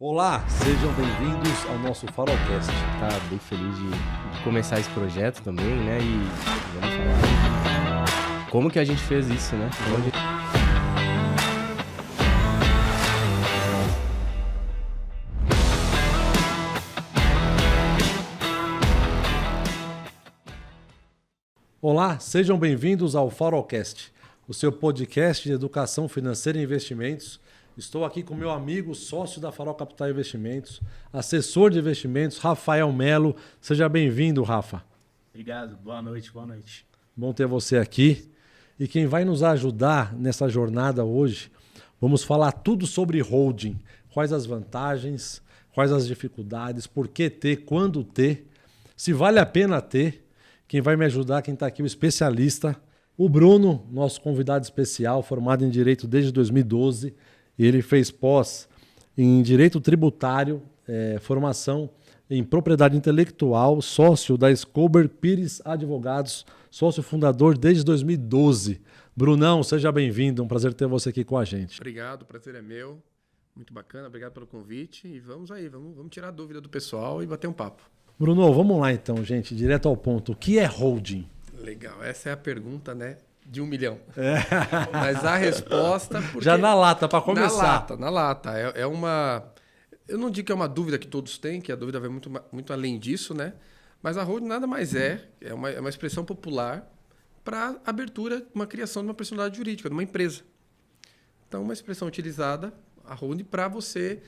Olá, sejam bem-vindos ao nosso Farolcast. Tá bem feliz de começar esse projeto também, né? E vamos falar como que a gente fez isso, né? Olá, sejam bem-vindos ao Farolcast, o seu podcast de educação financeira e investimentos. Estou aqui com meu amigo, sócio da Farol Capital Investimentos, assessor de investimentos, Rafael Melo. Seja bem-vindo, Rafa. Obrigado, boa noite, boa noite. Bom ter você aqui. E quem vai nos ajudar nessa jornada hoje, vamos falar tudo sobre holding. Quais as vantagens, quais as dificuldades, por que ter, quando ter, se vale a pena ter. Quem vai me ajudar, quem está aqui, o especialista, o Bruno, nosso convidado especial, formado em Direito desde 2012. E ele fez pós em Direito Tributário, formação em Propriedade Intelectual, sócio da Scober Pires Advogados, sócio fundador desde 2012. Brunão, seja bem-vindo, um prazer ter você aqui com a gente. Obrigado, o prazer é meu. Muito bacana, obrigado pelo convite. E vamos aí, vamos tirar a dúvida do pessoal e bater um papo. Bruno, vamos lá então, gente, direto ao ponto. O que é holding? Legal, essa é a pergunta, né? De 1 milhão. Mas a resposta... Porque... Já na lata, para começar. Na lata. É uma... Eu não digo que é uma dúvida que todos têm, que a dúvida vai muito além disso, né? Mas a holding nada mais é uma expressão popular para abertura, uma criação de uma personalidade jurídica, de uma empresa. Então, uma expressão utilizada, a holding, para você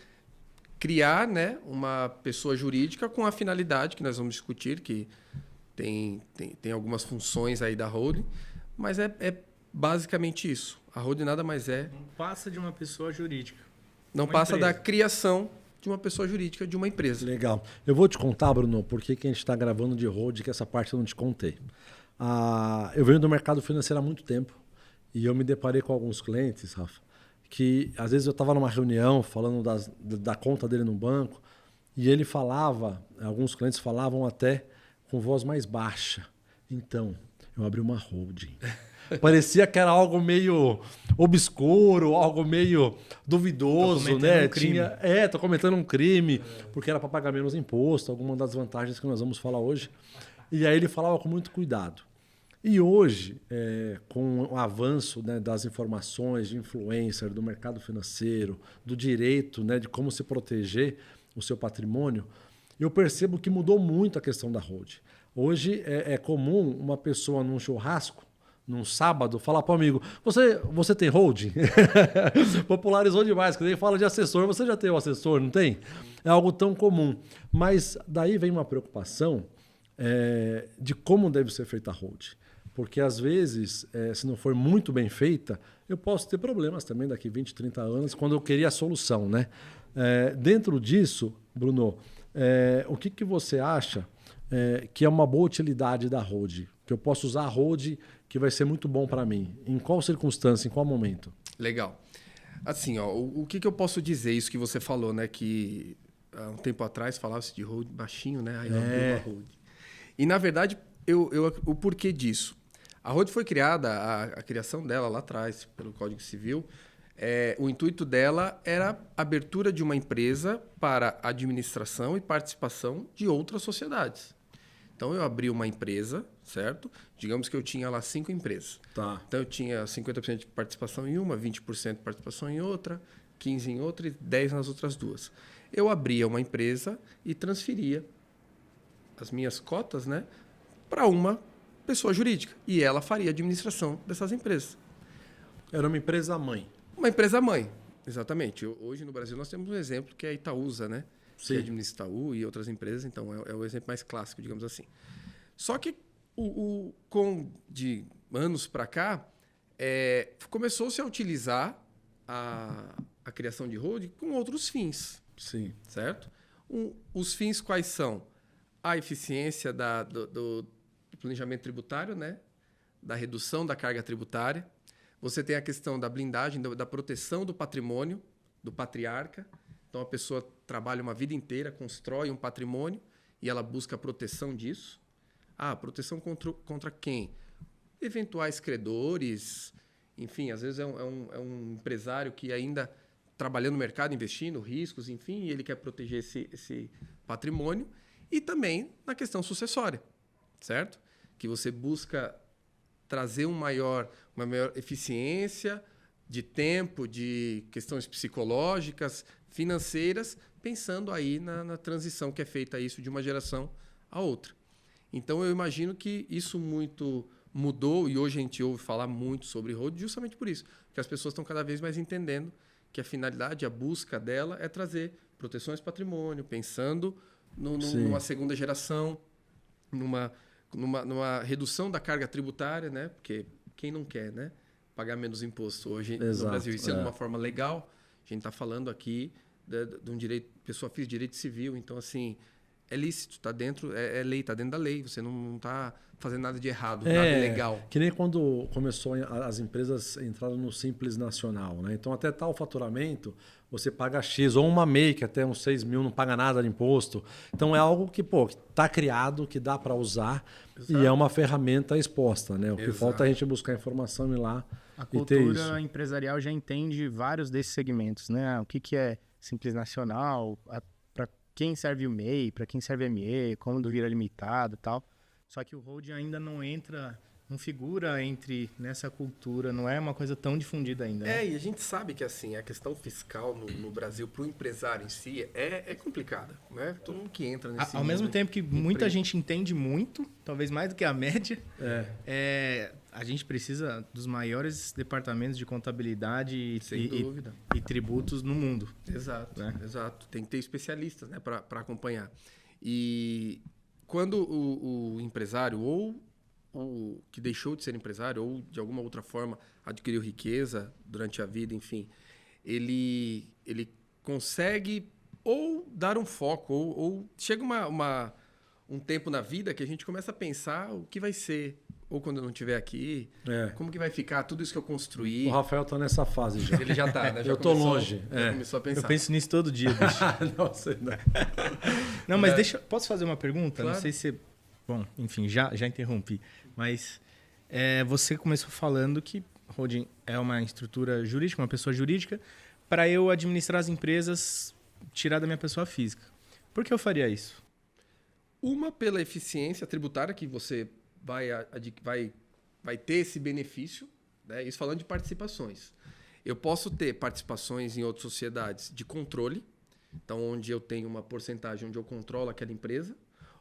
criar, né, uma pessoa jurídica com a finalidade que nós vamos discutir, que tem algumas funções aí da holding, mas é basicamente isso. A holding nada mais é... Não passa de uma pessoa jurídica. Não passa da criação de uma pessoa jurídica, de uma empresa. Legal. Eu vou te contar, Bruno, por que a gente está gravando de holding, que essa parte eu não te contei. Eu venho do mercado financeiro há muito tempo e eu me deparei com alguns clientes, Rafa, que às vezes eu estava numa reunião falando da conta dele no banco e ele falava, alguns clientes falavam até com voz mais baixa. Então, eu abri uma holding. Parecia que era algo meio obscuro, algo meio duvidoso, né? Tô cometendo um crime, porque era para pagar menos imposto, alguma das vantagens que nós vamos falar hoje. E aí ele falava com muito cuidado. E hoje, com o avanço, né, das informações de influencer, do mercado financeiro, do direito, né, de como se proteger o seu patrimônio, eu percebo que mudou muito a questão da holding. Hoje é comum uma pessoa num churrasco, num sábado, falar para o amigo, você tem holding? Popularizou demais, quando ele fala de assessor, você já tem um assessor, não tem? É algo tão comum. Mas daí vem uma preocupação de como deve ser feita a holding. Porque às vezes, se não for muito bem feita, eu posso ter problemas também daqui 20, 30 anos, quando eu queria a solução, né? Dentro disso, Bruno, o que você acha que é uma boa utilidade da holding? Que eu posso usar a holding que vai ser muito bom para mim? Em qual circunstância, em qual momento? Legal. Assim, ó, o que eu posso dizer? Isso que você falou, né? Que há um tempo atrás falava-se de holding baixinho, né? Aí eu abri uma holding. E, na verdade, o porquê disso? A holding foi criada, a criação dela lá atrás, pelo Código Civil, o intuito dela era a abertura de uma empresa para administração e participação de outras sociedades. Então, eu abri uma empresa, certo? Digamos que eu tinha lá 5 empresas. Tá. Então, eu tinha 50% de participação em uma, 20% de participação em outra, 15% em outra e 10% nas outras duas. Eu abria uma empresa e transferia as minhas cotas, né, para uma pessoa jurídica. E ela faria a administração dessas empresas. Era uma empresa mãe. Uma empresa mãe, exatamente. Hoje no Brasil nós temos um exemplo que é a Itaúsa, né? Sim. Que administra Itaú e outras empresas, então é o exemplo mais clássico, digamos assim. Só que de anos para cá, começou-se a utilizar a criação de holding com outros fins. Sim. Certo? Os fins quais são? A eficiência do planejamento tributário, né? Da redução da carga tributária. Você tem a questão da blindagem, da proteção do patrimônio, do patriarca. Então, a pessoa trabalha uma vida inteira, constrói um patrimônio e ela busca a proteção disso. Proteção contra quem? Eventuais credores, enfim, às vezes é um empresário que ainda trabalhando no mercado, investindo, riscos, enfim, e ele quer proteger esse patrimônio. E também na questão sucessória, certo? Que você busca trazer uma maior eficiência de tempo, de questões psicológicas, financeiras, pensando aí na transição que é feita isso de uma geração a outra. Então, eu imagino que isso muito mudou e hoje a gente ouve falar muito sobre road justamente por isso, porque as pessoas estão cada vez mais entendendo que a finalidade, a busca dela é trazer proteções patrimônio, pensando numa segunda geração, numa redução da carga tributária, né? Porque quem não quer, né? Pagar menos imposto hoje no Brasil, e sendo de uma forma legal, a gente está falando aqui de um direito, pessoa física, direito civil, então assim, é lícito, está dentro, é lei, está dentro da lei, você não está fazendo nada de errado, nada ilegal. Que nem quando começou as empresas entraram no Simples Nacional, né? Então até tal faturamento você paga X, ou uma MEI que até uns 6 mil não paga nada de imposto. Então é algo que está criado, que dá para usar. Exato. E é uma ferramenta exposta, né? O que falta é a gente buscar informação e ir lá a e ter isso. A cultura empresarial já entende vários desses segmentos, né? O que é Simples Nacional, para quem serve o MEI, para quem serve ME, quando vira limitado e tal. Só que o hold ainda não figura nessa cultura, não é uma coisa tão difundida ainda. Né? E a gente sabe que assim, a questão fiscal no Brasil para o empresário em si é complicada. Né? Todo mundo que entra nesse Ao mesmo tempo que muita gente entende muito, talvez mais do que a média, a gente precisa dos maiores departamentos de contabilidade e tributos no mundo. Exato, né? Exato. Tem que ter especialistas, né, para acompanhar. E quando o empresário ou o que deixou de ser empresário ou de alguma outra forma adquiriu riqueza durante a vida, enfim, ele consegue ou dar um foco ou chega um tempo na vida que a gente começa a pensar o que vai ser, ou quando eu não estiver aqui, como que vai ficar tudo isso que eu construí. O Rafael tá nessa fase já. Ele já tá, né? Já eu tô longe. Já começou a pensar. Eu penso nisso todo dia, bicho. Nossa, não, mas posso fazer uma pergunta? Claro. Não sei se... Bom, enfim, já interrompi. Mas você começou falando que holding é uma estrutura jurídica, uma pessoa jurídica, para eu administrar as empresas, tirar da minha pessoa física. Por que eu faria isso? Uma, pela eficiência tributária, que você vai ter esse benefício, né? Isso falando de participações. Eu posso ter participações em outras sociedades de controle, então onde eu tenho uma porcentagem onde eu controlo aquela empresa,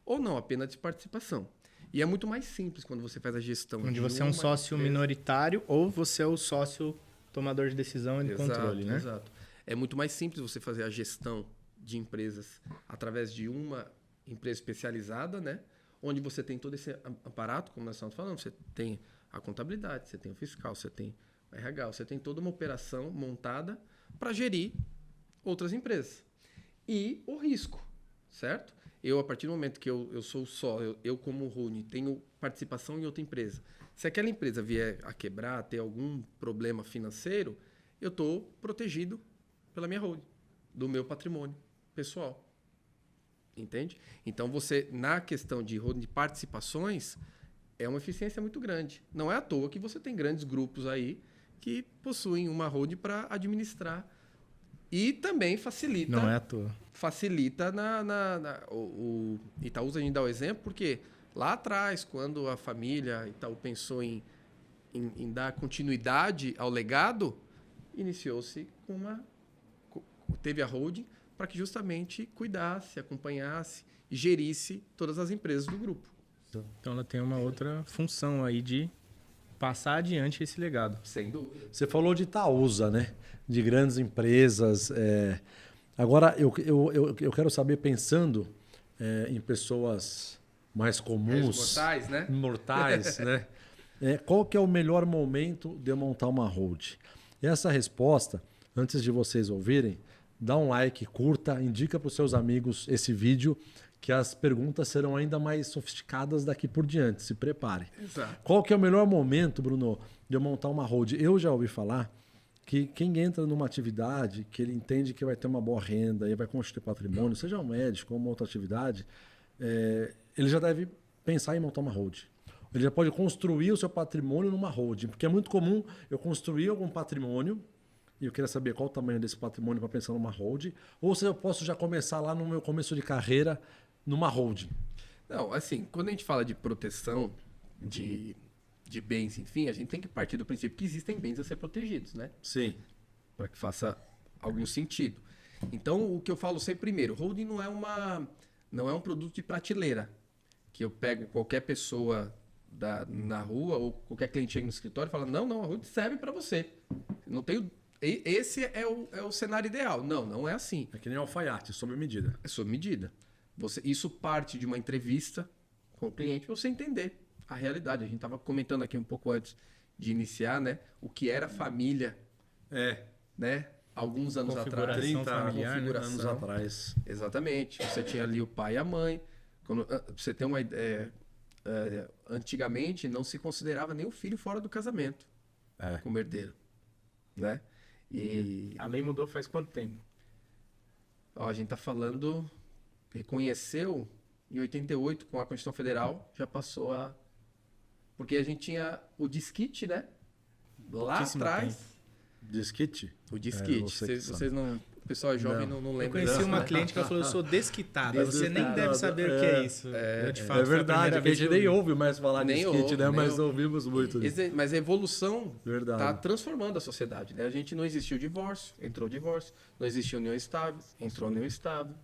ou não, apenas de participação. E é muito mais simples quando você faz a gestão. Onde você é um sócio minoritário ou você é o sócio tomador de decisão e de controle, né? Exato. É muito mais simples você fazer a gestão de empresas através de uma empresa especializada, né? Onde você tem todo esse aparato, como nós estamos falando, você tem a contabilidade, você tem o fiscal, você tem o RH, você tem toda uma operação montada para gerir outras empresas. E o risco, certo? A partir do momento que eu sou só, eu como holding, tenho participação em outra empresa. Se aquela empresa vier a quebrar, ter algum problema financeiro, eu estou protegido pela minha holding, do meu patrimônio pessoal. Entende? Então, você, na questão de holding de participações, é uma eficiência muito grande. Não é à toa que você tem grandes grupos aí que possuem uma holding para administrar. E também facilita. Não é à toa. Facilita o Itaúsa, a gente dá o exemplo, porque lá atrás, quando a família Itaú pensou em dar continuidade ao legado, iniciou-se teve a holding para que justamente cuidasse, acompanhasse e gerisse todas as empresas do grupo. Então ela tem uma outra função aí de passar adiante esse legado. Sem dúvida. Você falou de Itaúsa, né? De grandes empresas. Agora, eu quero saber, pensando em pessoas mais comuns... Mortais, né? Mortais, né? Qual que é o melhor momento de eu montar uma hold? E essa resposta, antes de vocês ouvirem, dá um like, curta, indica para os seus amigos esse vídeo, que as perguntas serão ainda mais sofisticadas daqui por diante. Se prepare. Exato. Qual que é o melhor momento, Bruno, de eu montar uma hold? Eu já ouvi falar que quem entra numa atividade que ele entende que vai ter uma boa renda e vai constituir patrimônio, seja um médico ou uma outra atividade, ele já deve pensar em montar uma hold. Ele já pode construir o seu patrimônio numa hold, porque é muito comum eu construir algum patrimônio e eu queria saber qual o tamanho desse patrimônio para pensar numa holding, ou se eu posso já começar lá no meu começo de carreira numa holding. Não, assim, quando a gente fala de proteção de bens, enfim, a gente tem que partir do princípio que existem bens a ser protegidos, né? Sim. Para que faça algum sentido. Então, o que eu falo sempre primeiro, holding não é um produto de prateleira, que eu pego qualquer pessoa na rua ou qualquer cliente chega no escritório e fala, não, a holding serve para você. Não tenho... Esse é o cenário ideal. Não é assim. É que nem alfaiate, sob medida. É sob medida. Isso parte de uma entrevista com o cliente para você entender a realidade. A gente estava comentando aqui um pouco antes de iniciar, né? O que era família, né? Alguns anos atrás. 30 anos atrás. Exatamente. Você tinha ali o pai e a mãe. Pra você ter uma ideia, antigamente não se considerava nem o filho fora do casamento como herdeiro, né? E A lei mudou faz quanto tempo? a gente está falando, reconheceu em 88 com a Constituição Federal, já passou a... Porque a gente tinha o disquite, né? Lá Pouquíssimo atrás... Disquite? O disquite. Vocês não... O pessoal jovem não Eu lembra conheci disso, uma né? cliente que ela falou, eu sou desquitada. Você nem Desquitada. deve saber o que é isso. Eu te falo, É foi a verdade, primeira que a vez gente que eu nem vi. ouve mais falar de Nem skit, ouve, né? nem Mas ouve. ouvimos muito. Mas a evolução Verdade. está transformando a sociedade, né? A gente não existiu divórcio, entrou divórcio. Não existiu união estável, entrou união estável.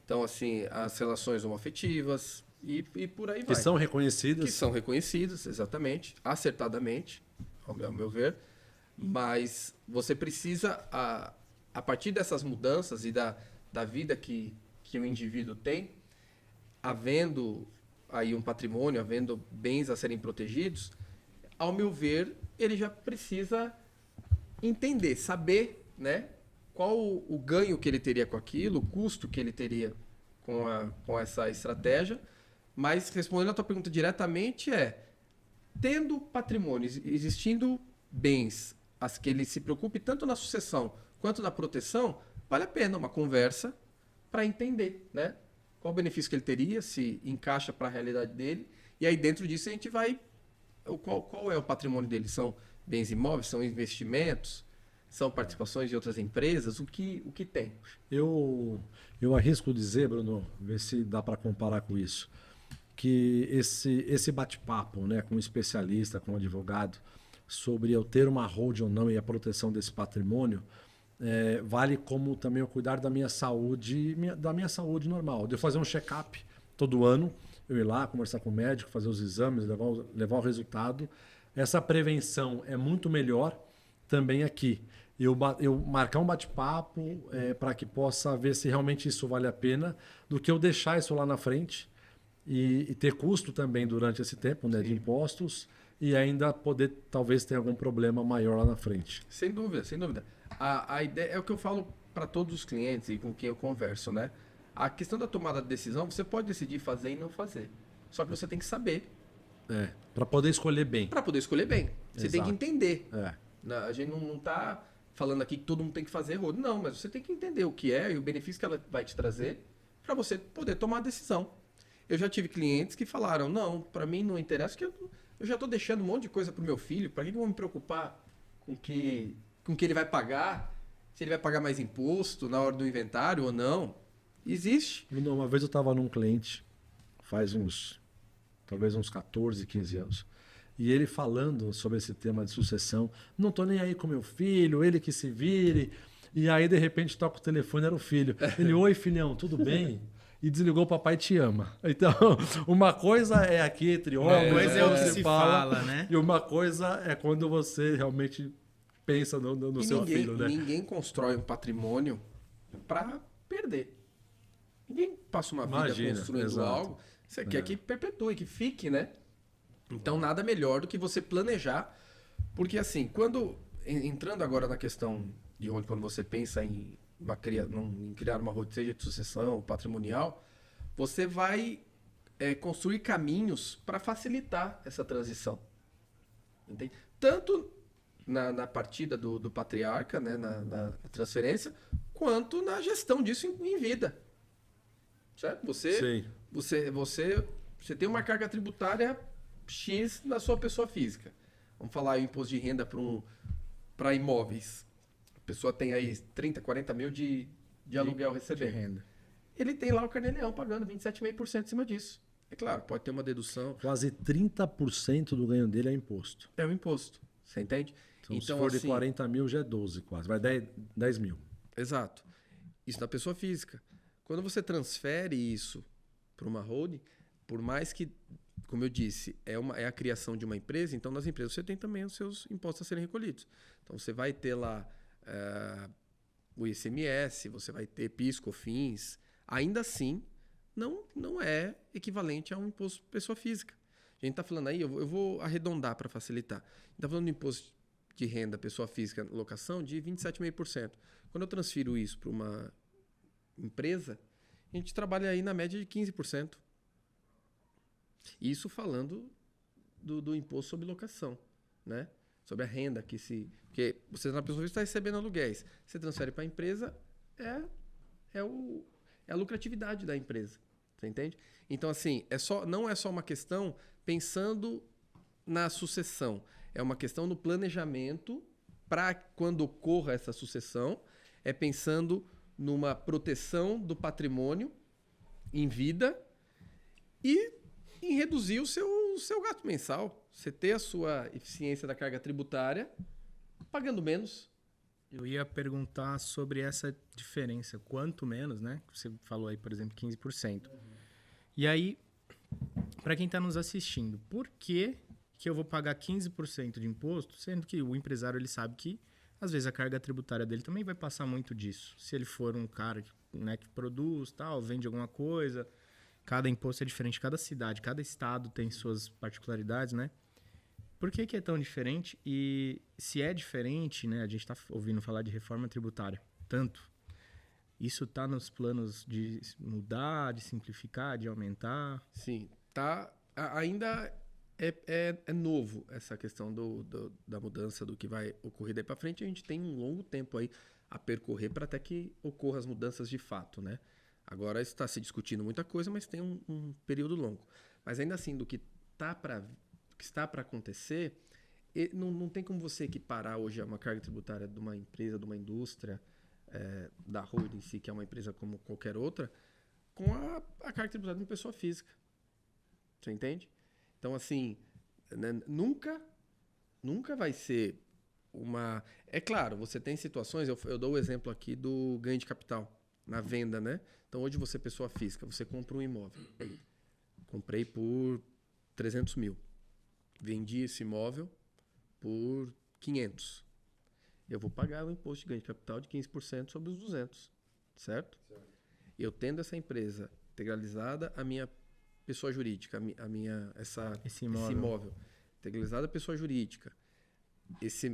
Então, assim, as relações homoafetivas e por aí vai. Que são reconhecidas. Que são reconhecidas, exatamente, acertadamente, ao meu ver. Mas você precisa, a partir dessas mudanças e da vida que o indivíduo tem, havendo aí um patrimônio, havendo bens a serem protegidos, ao meu ver, ele já precisa entender, saber, né, qual o ganho que ele teria com aquilo, o custo que ele teria com essa estratégia. Mas respondendo a tua pergunta diretamente tendo patrimônio, existindo bens, as que ele se preocupe tanto na sucessão quanto na proteção, vale a pena uma conversa para entender, né? Qual o benefício que ele teria, se encaixa para a realidade dele. E aí dentro disso a gente vai... Qual é o patrimônio dele? São bens imóveis? São investimentos? São participações de outras empresas? O que tem? Eu arrisco dizer, Bruno, ver se dá para comparar com isso, que esse bate-papo, né, com um especialista, com um advogado, sobre eu ter uma holding ou não e a proteção desse patrimônio, vale como também eu cuidar da minha saúde normal. De eu fazer um check-up todo ano, eu ir lá conversar com o médico, fazer os exames, levar o resultado. Essa prevenção é muito melhor também aqui. Eu marcar um bate-papo para que possa ver se realmente isso vale a pena, do que eu deixar isso lá na frente e ter custo também durante esse tempo, né, de impostos, e ainda poder talvez ter algum problema maior lá na frente. Sem dúvida, sem dúvida. A ideia é o que eu falo para todos os clientes e com quem eu converso, né? A questão da tomada de decisão, você pode decidir fazer e não fazer. Só que você tem que saber. Para poder escolher bem. Para poder escolher bem. Você tem que entender. É. A gente não está falando aqui que todo mundo tem que fazer rodo. Não, mas você tem que entender o que é e o benefício que ela vai te trazer para você poder tomar a decisão. Eu já tive clientes que falaram, não, para mim não interessa, porque eu já estou deixando um monte de coisa para o meu filho, para que eu vou me preocupar com que ele vai pagar, se ele vai pagar mais imposto na hora do inventário ou não. Existe. Uma vez eu estava num cliente, faz talvez uns 14, 15 anos, e ele falando sobre esse tema de sucessão, não estou nem aí com meu filho, ele que se vire, e aí de repente toca o telefone, era o filho. Ele, oi filhão, tudo bem? E desligou, papai te ama. Então, uma coisa é aqui entre homens, coisa é o que se fala, né? E uma coisa é quando você realmente pensa no seu filho, né? Ninguém constrói um patrimônio para perder. Ninguém passa uma vida construindo exato. algo. Você quer que perpetue, que fique, né? Então, nada melhor do que você planejar. Porque, assim, entrando agora na questão de onde, quando você pensa em criar uma holding, seja de sucessão ou patrimonial, você vai construir caminhos para facilitar essa transição. Entende? Tanto na partida do patriarca, né, na transferência, quanto na gestão disso em vida. Certo? Você tem uma carga tributária X na sua pessoa física. Vamos falar aí, o imposto de renda para imóveis. pessoa tem aí 30, 40 mil de aluguel De recebendo. renda. Ele tem lá o carnê-leão pagando 27,5% em cima disso. É claro, pode ter uma dedução. Quase 30% do ganho dele é imposto. É o imposto. Você entende? Então, se for de 40 mil, já é 12 quase. Vai 10 mil. Exato. Isso na pessoa física. Quando você transfere isso para uma holding, por mais que, como eu disse, é a criação de uma empresa, então nas empresas você tem também os seus impostos a serem recolhidos. Então você vai ter lá o ICMS, você vai ter PIS, COFINS. Ainda assim, não é equivalente a um imposto pessoa física. A gente está falando aí, eu vou arredondar para facilitar. A gente está falando do imposto de renda pessoa física locação de 27,5%. Quando eu transfiro isso para uma empresa, a gente trabalha aí na média de 15%. Isso falando do imposto sobre locação, né? Sobre a renda que se... Porque você na pessoa física está recebendo aluguéis. Você transfere para a empresa, é a lucratividade da empresa. Você entende? Então, assim, não é só uma questão pensando na sucessão. É uma questão no planejamento para quando ocorra essa sucessão. É pensando numa proteção do patrimônio em vida e em reduzir o seu gasto mensal. Você ter a sua eficiência da carga tributária pagando menos. Eu ia perguntar sobre essa diferença. Quanto menos, né? Você falou aí, por exemplo, 15%. E aí, para quem está nos assistindo, por que eu vou pagar 15% de imposto, sendo que o empresário ele sabe que, às vezes, a carga tributária dele também vai passar muito disso. Se ele for um cara que produz, tal, vende alguma coisa, cada imposto é diferente, cada cidade, cada estado tem suas particularidades, né? Por que é tão diferente? E se é diferente, né? A gente está ouvindo falar de reforma tributária. Tanto. Isso está nos planos de mudar, de simplificar, de aumentar? Sim. Tá, ainda é novo essa questão da mudança, do que vai ocorrer daí para frente. A gente tem um longo tempo aí a percorrer para até que ocorram as mudanças de fato, né? Agora está se discutindo muita coisa, mas tem um período longo. Mas ainda assim, do que está para acontecer, não tem como você equiparar hoje uma carga tributária de uma empresa, de uma indústria, da holding em si, que é uma empresa como qualquer outra, com a carga tributária de uma pessoa física. Você entende? Então, assim, né, nunca vai ser uma... É claro, você tem situações, eu dou o exemplo aqui do ganho de capital na venda, né? Então, hoje você, pessoa física, você compra um imóvel. Comprei por 300 mil. Vendi esse imóvel por 500. Eu vou pagar o imposto de ganho de capital de 15% sobre os 200, certo? Eu tendo essa empresa integralizada, a minha pessoa jurídica, esse imóvel integralizada, pessoa jurídica,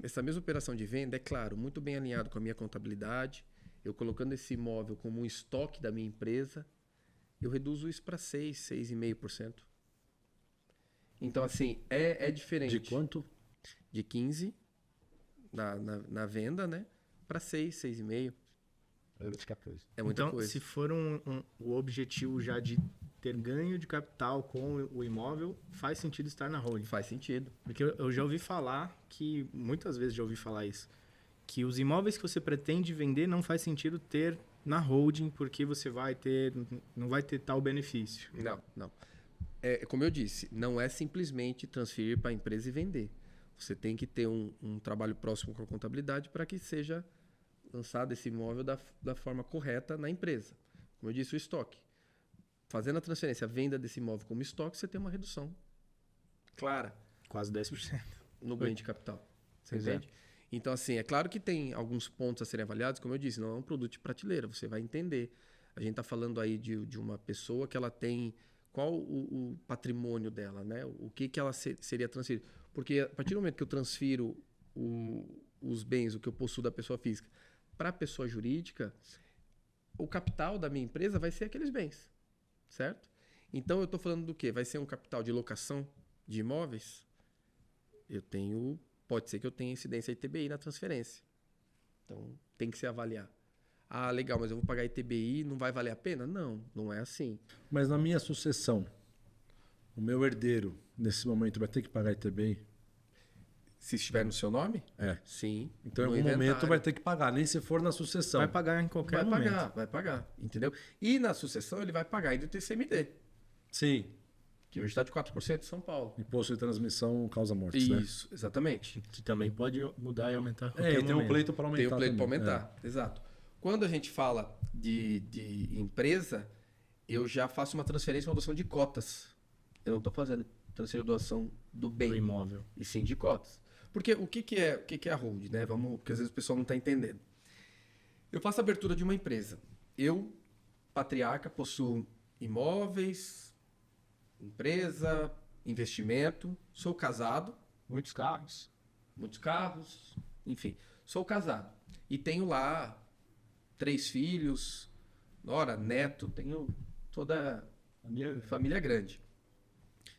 essa mesma operação de venda, é claro, muito bem alinhado com a minha contabilidade, eu colocando esse imóvel como um estoque da minha empresa, eu reduzo isso para 6,5%. Então, assim, é diferente. De quanto? De 15 na venda, né? Para 6,5%. É muita então, coisa. Se for o objetivo já de ter ganho de capital com o imóvel, faz sentido estar na holding. Faz sentido. Porque eu já ouvi falar muitas vezes já ouvi falar isso, que os imóveis que você pretende vender não faz sentido ter na holding, porque não vai ter tal benefício. Não. Como eu disse, não é simplesmente transferir para a empresa e vender. Você tem que ter um trabalho próximo com a contabilidade para que seja lançado esse imóvel da forma correta na empresa. Como eu disse, o estoque. Fazendo a transferência, a venda desse imóvel como estoque, você tem uma redução clara. Quase 10%. No ganho de capital. Você entende? Então, assim, é claro que tem alguns pontos a serem avaliados. Como eu disse, não é um produto de prateleira. Você vai entender. A gente está falando aí de uma pessoa que ela tem... Qual o patrimônio dela, né? O que ela seria transferido. Porque a partir do momento que eu transfiro os bens, o que eu possuo da pessoa física, para a pessoa jurídica, o capital da minha empresa vai ser aqueles bens. Certo? Então, eu estou falando do quê? Vai ser um capital de locação de imóveis? Pode ser que eu tenha incidência ITBI na transferência. Então, tem que se avaliar. Ah, legal, mas eu vou pagar ITBI, não vai valer a pena? Não é assim. Mas na minha sucessão, o meu herdeiro, nesse momento, vai ter que pagar ITBI? Se estiver no seu nome? É. Sim. Então, em no algum momento inventário. vai ter que pagar, nem se for na sucessão. Vai pagar em qualquer Vai momento. pagar, vai pagar, entendeu? E na sucessão ele vai pagar ainda o TCMD, Sim. que hoje está de 4% em São Paulo. Imposto de transmissão causa mortes, né? Isso, exatamente. Que também pode mudar e aumentar a É, qualquer e tem um momento. pleito para aumentar. Tem o pleito para também. aumentar, exato. Quando a gente fala de empresa, eu já faço uma transferência, uma doação de cotas. Eu não estou fazendo transferência de doação do bem, Do imóvel. e sim de cotas. Porque o que é a hold, né? Porque às vezes o pessoal não está entendendo. Eu faço a abertura de uma empresa. Eu, patriarca, possuo imóveis, empresa, investimento, sou casado, Muitos carros. muitos carros, enfim, sou casado. E tenho lá 3 filhos, nora, neto, tenho toda a família grande.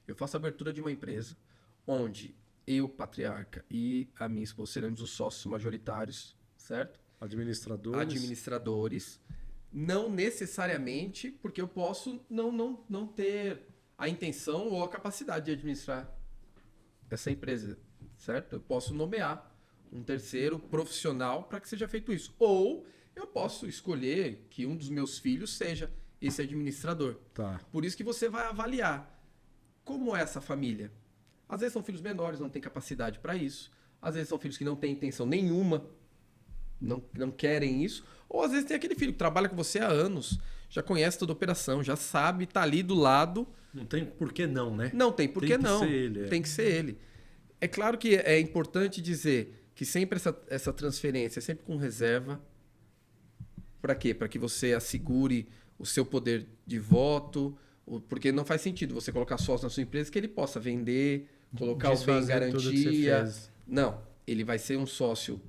Eu faço a abertura de uma empresa onde eu, patriarca, e a minha esposa seremos os sócios majoritários, certo? Administradores. Administradores. Não necessariamente porque eu posso não ter a intenção ou a capacidade de administrar essa empresa, certo? Eu posso nomear um terceiro profissional para que seja feito isso. Ou eu posso escolher que um dos meus filhos seja esse administrador. Tá. Por isso que você vai avaliar como é essa família. Às vezes são filhos menores, não têm capacidade para isso. Às vezes são filhos que não têm intenção nenhuma, não querem isso. Ou às vezes tem aquele filho que trabalha com você há anos, já conhece toda a operação, já sabe, está ali do lado. Não tem por que não, né? Não tem por que não. Tem que ser ele. Tem que ser ele. É claro que é importante dizer que sempre essa transferência é sempre com reserva. Para quê? Para que você assegure o seu poder de voto, porque não faz sentido você colocar sócio na sua empresa que ele possa vender, colocar o bem em Desfazer tudo que você garantia. fez. Não, ele vai ser um sócio,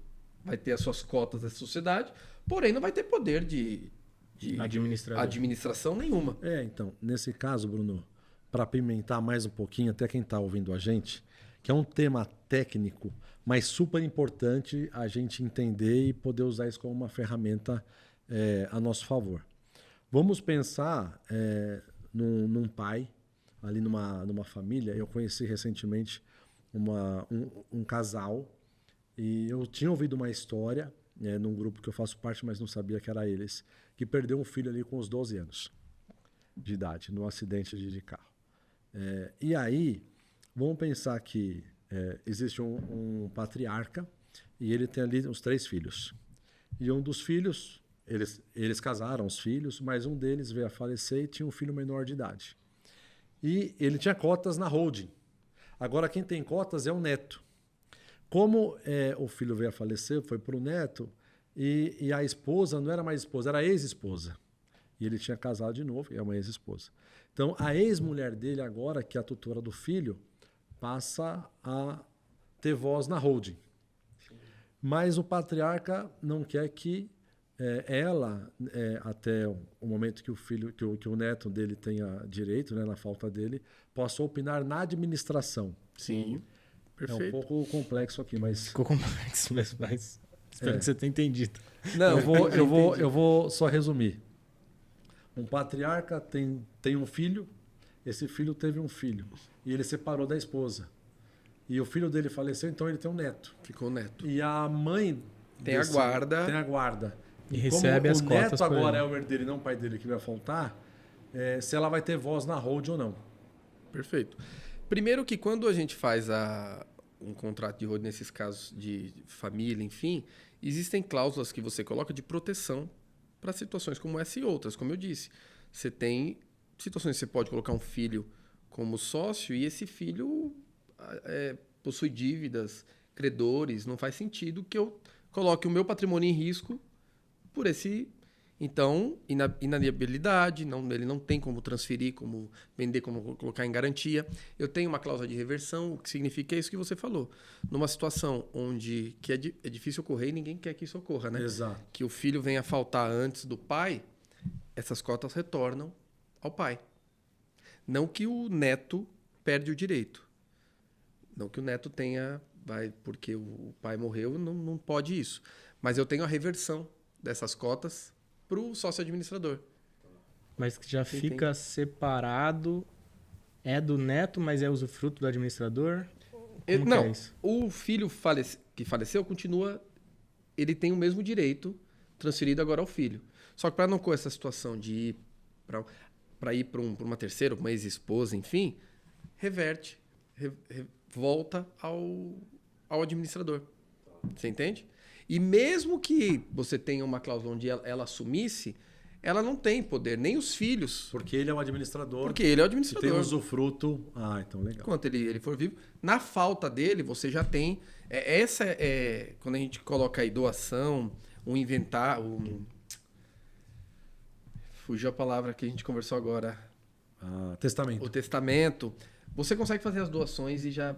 vai ter as suas cotas da sociedade, porém não vai ter poder de Administrador. administração nenhuma. É, então, nesse caso, Bruno, para apimentar mais um pouquinho, até quem está ouvindo a gente, que é um tema técnico, mas super importante a gente entender e poder usar isso como uma ferramenta a nosso favor. Vamos pensar num pai, ali numa família. Eu conheci recentemente um casal e eu tinha ouvido uma história num grupo que eu faço parte, mas não sabia que era eles, que perdeu um filho ali com uns 12 anos de idade, num acidente de carro. E aí, vamos pensar que existe um patriarca e ele tem ali os 3 filhos. E um dos filhos, eles casaram os filhos, mas um deles veio a falecer e tinha um filho menor de idade. E ele tinha cotas na holding. Agora, quem tem cotas é o neto. Como o filho veio a falecer, foi para o neto, e a esposa não era mais esposa, era ex-esposa. E ele tinha casado de novo, e é uma ex-esposa. Então, a ex-mulher dele agora, que é a tutora do filho, passa a ter voz na holding. Mas o patriarca não quer que ela, até o momento que o filho, que o neto dele tenha direito, né, na falta dele, possa opinar na administração. Sim, perfeito. É um pouco complexo aqui, mas Ficou complexo mesmo, mas espero que você tenha entendido. Não, eu vou só resumir. Um patriarca tem um filho, esse filho teve um filho e ele separou da esposa. E o filho dele faleceu, então ele tem um neto. ficou neto. E a mãe Tem a guarda. Tem a guarda. E recebe Como as o cotas neto por agora ele. é o herdeiro e não o pai dele que vai faltar, se ela vai ter voz na holding ou não. Perfeito. Primeiro que quando a gente faz um contrato de holding, nesses casos de família, enfim, existem cláusulas que você coloca de proteção para situações como essa e outras. Como eu disse, você tem situações que você pode colocar um filho como sócio e esse filho possui dívidas, credores. Não faz sentido que eu coloque o meu patrimônio em risco por esse... Então, inaliabilidade, ele não tem como transferir, como vender, como colocar em garantia. Eu tenho uma cláusula de reversão, o que significa isso que você falou. Numa situação onde que é difícil ocorrer e ninguém quer que isso ocorra, né? Exato. Que o filho venha a faltar antes do pai, essas cotas retornam ao pai. Não que o neto perde o direito. Não que o neto porque o pai morreu, não pode isso. Mas eu tenho a reversão dessas cotas para o sócio administrador. Mas que já fica separado, é do neto, mas é usufruto do administrador? Como que Não, é isso? o filho que faleceu continua... Ele tem o mesmo direito transferido agora ao filho. Só que para não correr essa situação de ir para ir para uma terceira, uma ex-esposa, enfim, reverte, volta ao administrador. Você entende? E mesmo que você tenha uma cláusula onde ela assumisse, ela não tem poder, nem os filhos. Porque ele é o administrador. Porque ele é o E administrador. tem usufruto. Ah, então legal. Enquanto ele for vivo, na falta dele, você já tem. Quando a gente coloca aí doação, fugiu a palavra que a gente conversou agora. Testamento. O testamento. Você consegue fazer as doações e já,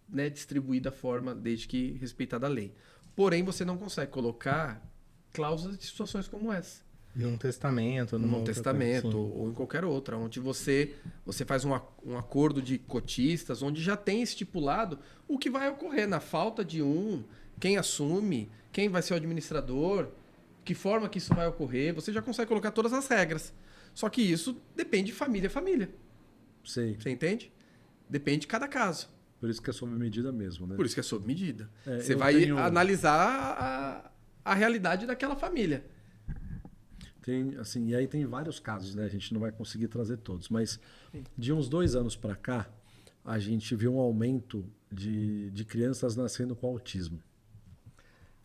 né, distribuir da forma, desde que respeitada a lei. Porém, você não consegue colocar cláusulas de situações como essa. Num testamento, Num testamento ou em qualquer outra, onde você faz um acordo de cotistas, onde já tem estipulado o que vai ocorrer na falta de quem assume, quem vai ser o administrador, que forma que isso vai ocorrer. Você já consegue colocar todas as regras. Só que isso depende de família a família. Sei. Você entende? Depende de cada caso. Por isso que é sob medida mesmo, né? Por isso que é sob medida. É, Você eu vai tenho- analisar a realidade daquela família. Tem, assim, e aí tem vários casos, né? A gente não vai conseguir trazer todos, mas de uns 2 anos para cá, a gente viu um aumento de crianças nascendo com autismo.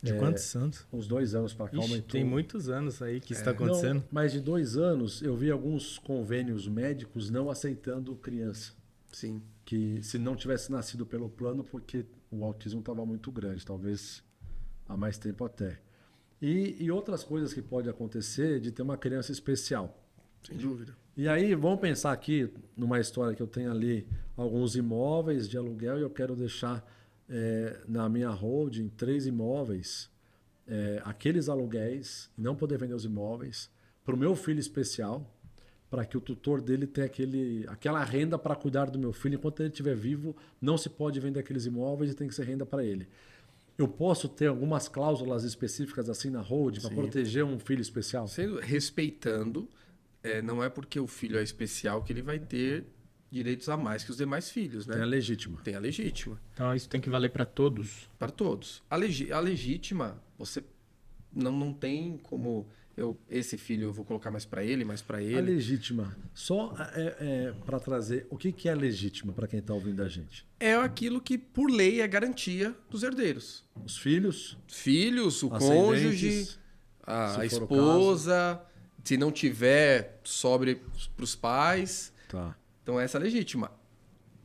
De quantos anos? Uns 2 anos para cá Ixi, aumentou. tem muitos anos aí que isso está acontecendo. Não, mas de 2 anos eu vi alguns convênios médicos não aceitando criança. Sim. Que se não tivesse nascido pelo plano, porque o autismo estava muito grande, talvez há mais tempo até. E outras coisas que pode acontecer de ter uma criança especial. Sem dúvida. E aí, vamos pensar aqui numa história que eu tenho ali alguns imóveis de aluguel e eu quero deixar na minha holding 3 imóveis, aqueles aluguéis, não poder vender os imóveis, para o meu filho especial, para que o tutor dele tenha aquela renda para cuidar do meu filho. Enquanto ele estiver vivo, não se pode vender aqueles imóveis e tem que ser renda para ele. Eu posso ter algumas cláusulas específicas assim na holding para proteger um filho especial? Respeitando, não é porque o filho é especial que ele vai ter direitos a mais que os demais filhos, né? Tem a legítima. Tem a legítima, Então isso tem que valer para todos. para todos. A legítima, você não tem como... esse filho eu vou colocar mais para ele, mais para A ele. legítima, só para trazer, o que é legítima para quem está ouvindo a gente? É aquilo que, por lei, é garantia dos herdeiros. Os filhos, Filhos, o ascendentes, cônjuge, a se for o esposa, se não tiver, sobre para os pais. tá. Então, essa é a legítima.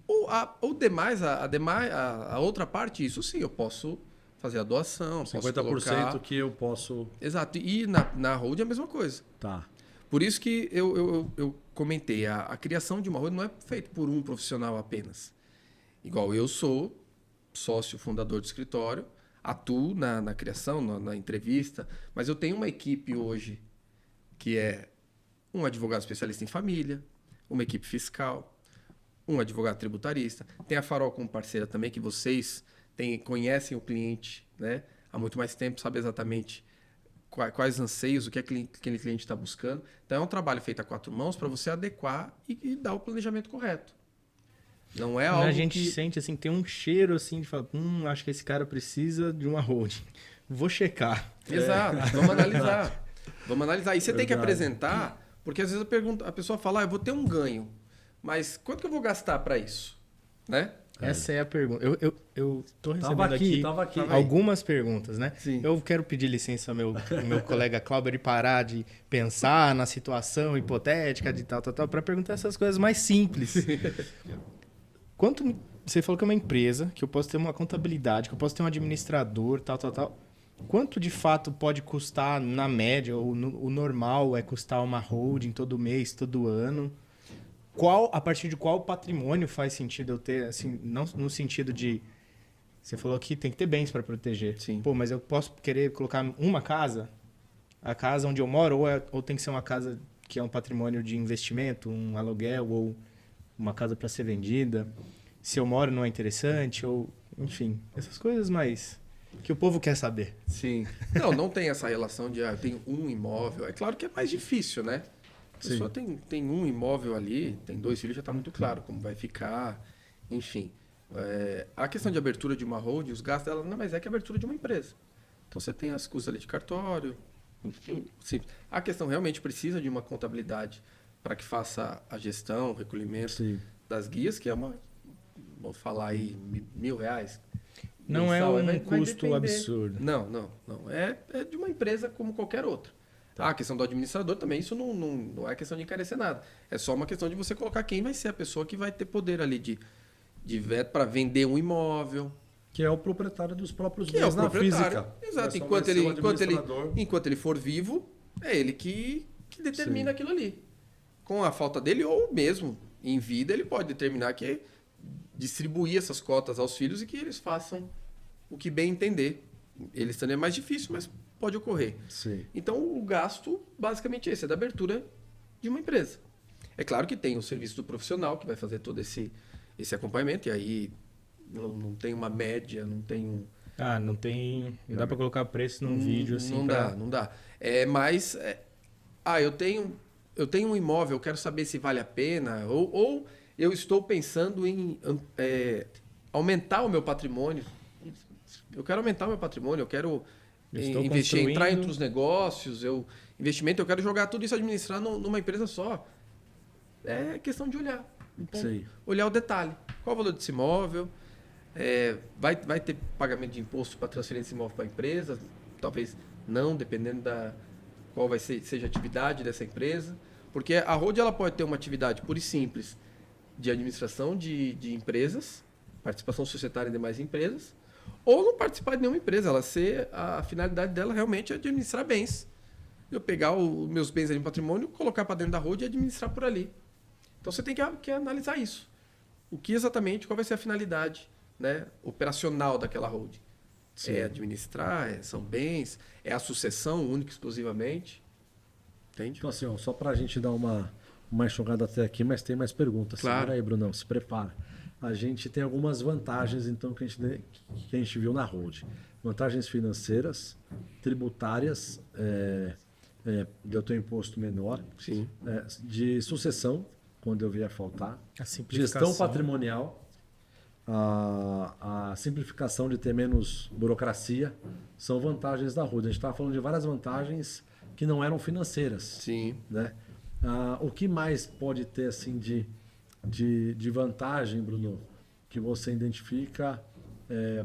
O demais, a outra parte, isso sim, eu posso fazer a doação, posso 50% colocar... que eu posso... Exato. E na holding é a mesma coisa. Tá. Por isso que eu comentei, a criação de uma holding não é feita por um profissional apenas. Igual eu sou sócio fundador do escritório, atuo na criação, na entrevista, mas eu tenho uma equipe hoje que é um advogado especialista em família, uma equipe fiscal, um advogado tributarista. Tem a Farol como parceira também, que vocês conhecem o cliente, né? Há muito mais tempo, sabe exatamente quais anseios, o que aquele cliente está buscando. Então é um trabalho feito a 4 mãos para você adequar e dar o planejamento correto. Não é algo A gente que... sente assim, tem um cheiro assim de falar, acho que esse cara precisa de uma holding. Vou checar. Exato, vamos analisar. Vamos analisar. E você tem que Verdade. apresentar, porque às vezes a pessoa fala, eu vou ter um ganho, mas quanto que eu vou gastar para isso? Né? Essa é a pergunta. Eu tô recebendo Tava aqui. algumas perguntas, né? Sim. Eu quero pedir licença ao meu colega Cláudio de parar de pensar na situação hipotética de tal, para perguntar essas coisas mais simples. Você falou que é uma empresa, que eu posso ter uma contabilidade, que eu posso ter um administrador, tal. Quanto de fato pode custar na média, ou o normal é custar uma holding todo mês, todo ano? A partir de qual patrimônio faz sentido eu ter, assim, não no sentido de... Você falou que tem que ter bens para proteger. Sim. Pô, mas eu posso querer colocar uma casa? A casa onde eu moro, ou tem que ser uma casa que é um patrimônio de investimento, um aluguel, ou uma casa para ser vendida? Se eu moro não é interessante, ou... Enfim, essas coisas mais... que o povo quer saber. Sim. Não tem essa relação de eu tenho um imóvel. É claro que é mais difícil, né? A pessoa tem um imóvel ali, tem 2 filhos, já está muito claro como vai ficar, enfim. A questão de abertura de uma holding, os gastos dela não mais é que a abertura de uma empresa. Então você tem as custas ali de cartório. Sim. A questão realmente precisa de uma contabilidade para que faça a gestão, o recolhimento Sim. das guias, que é vou falar aí, R$1.000. Não é mensal, um vai custo depender. absurdo. Não. É de uma empresa como qualquer outra. A questão do administrador também, isso não é questão de encarecer nada. É só uma questão de você colocar quem vai ser a pessoa que vai ter poder ali de veto para vender um imóvel. Que é o proprietário dos próprios Que é o bens na proprietário. física. Exato. É só Enquanto vai ser o ele, administrador. for vivo, é ele que determina Sim. aquilo ali. Com a falta dele, ou mesmo em vida, ele pode determinar que distribuir essas cotas aos filhos e que eles façam o que bem entender. Eles também é mais difícil, mas pode ocorrer. Sim. Então, o gasto, basicamente, esse é da abertura de uma empresa. É claro que tem o serviço do profissional, que vai fazer todo esse acompanhamento, e aí não tem uma média, não tem um... Não tem... Não dá pra colocar preço num vídeo assim. Não dá. Eu tenho um imóvel, eu quero saber se vale a pena, ou eu estou pensando em aumentar o meu patrimônio. Eu quero aumentar o meu patrimônio, eu quero investir, entrar entre os negócios, investimento, eu quero jogar tudo isso, administrar numa empresa só. É questão de olhar. Sim. Olhar o detalhe. Qual o valor desse imóvel? Vai ter pagamento de imposto para transferir esse imóvel para a empresa? Talvez não, dependendo da qual seja a atividade dessa empresa. Porque a holding ela pode ter uma atividade pura e simples de administração de empresas, participação societária em demais empresas, ou não participar de nenhuma empresa. A finalidade dela realmente é administrar bens. Eu pegar os meus bens ali no patrimônio, colocar para dentro da holding e administrar por ali. Então você tem que analisar isso. Qual vai ser a finalidade, né, operacional daquela holding? Sim. É administrar, são bens, é a sucessão única e exclusivamente. Entende? Então, assim, só para a gente dar uma enxugada até aqui, mas tem mais perguntas. Claro. Segura aí, Brunão, se prepara. A gente tem algumas vantagens, então, que a gente viu na holding. Vantagens financeiras, tributárias, de eu ter um imposto menor, Sim. de sucessão, quando eu vier faltar, A simplificação. gestão patrimonial, a simplificação de ter menos burocracia, são vantagens da holding. A gente estava falando de várias vantagens que não eram financeiras. Sim. Né? O que mais pode ter assim de vantagem, Bruno, que você identifica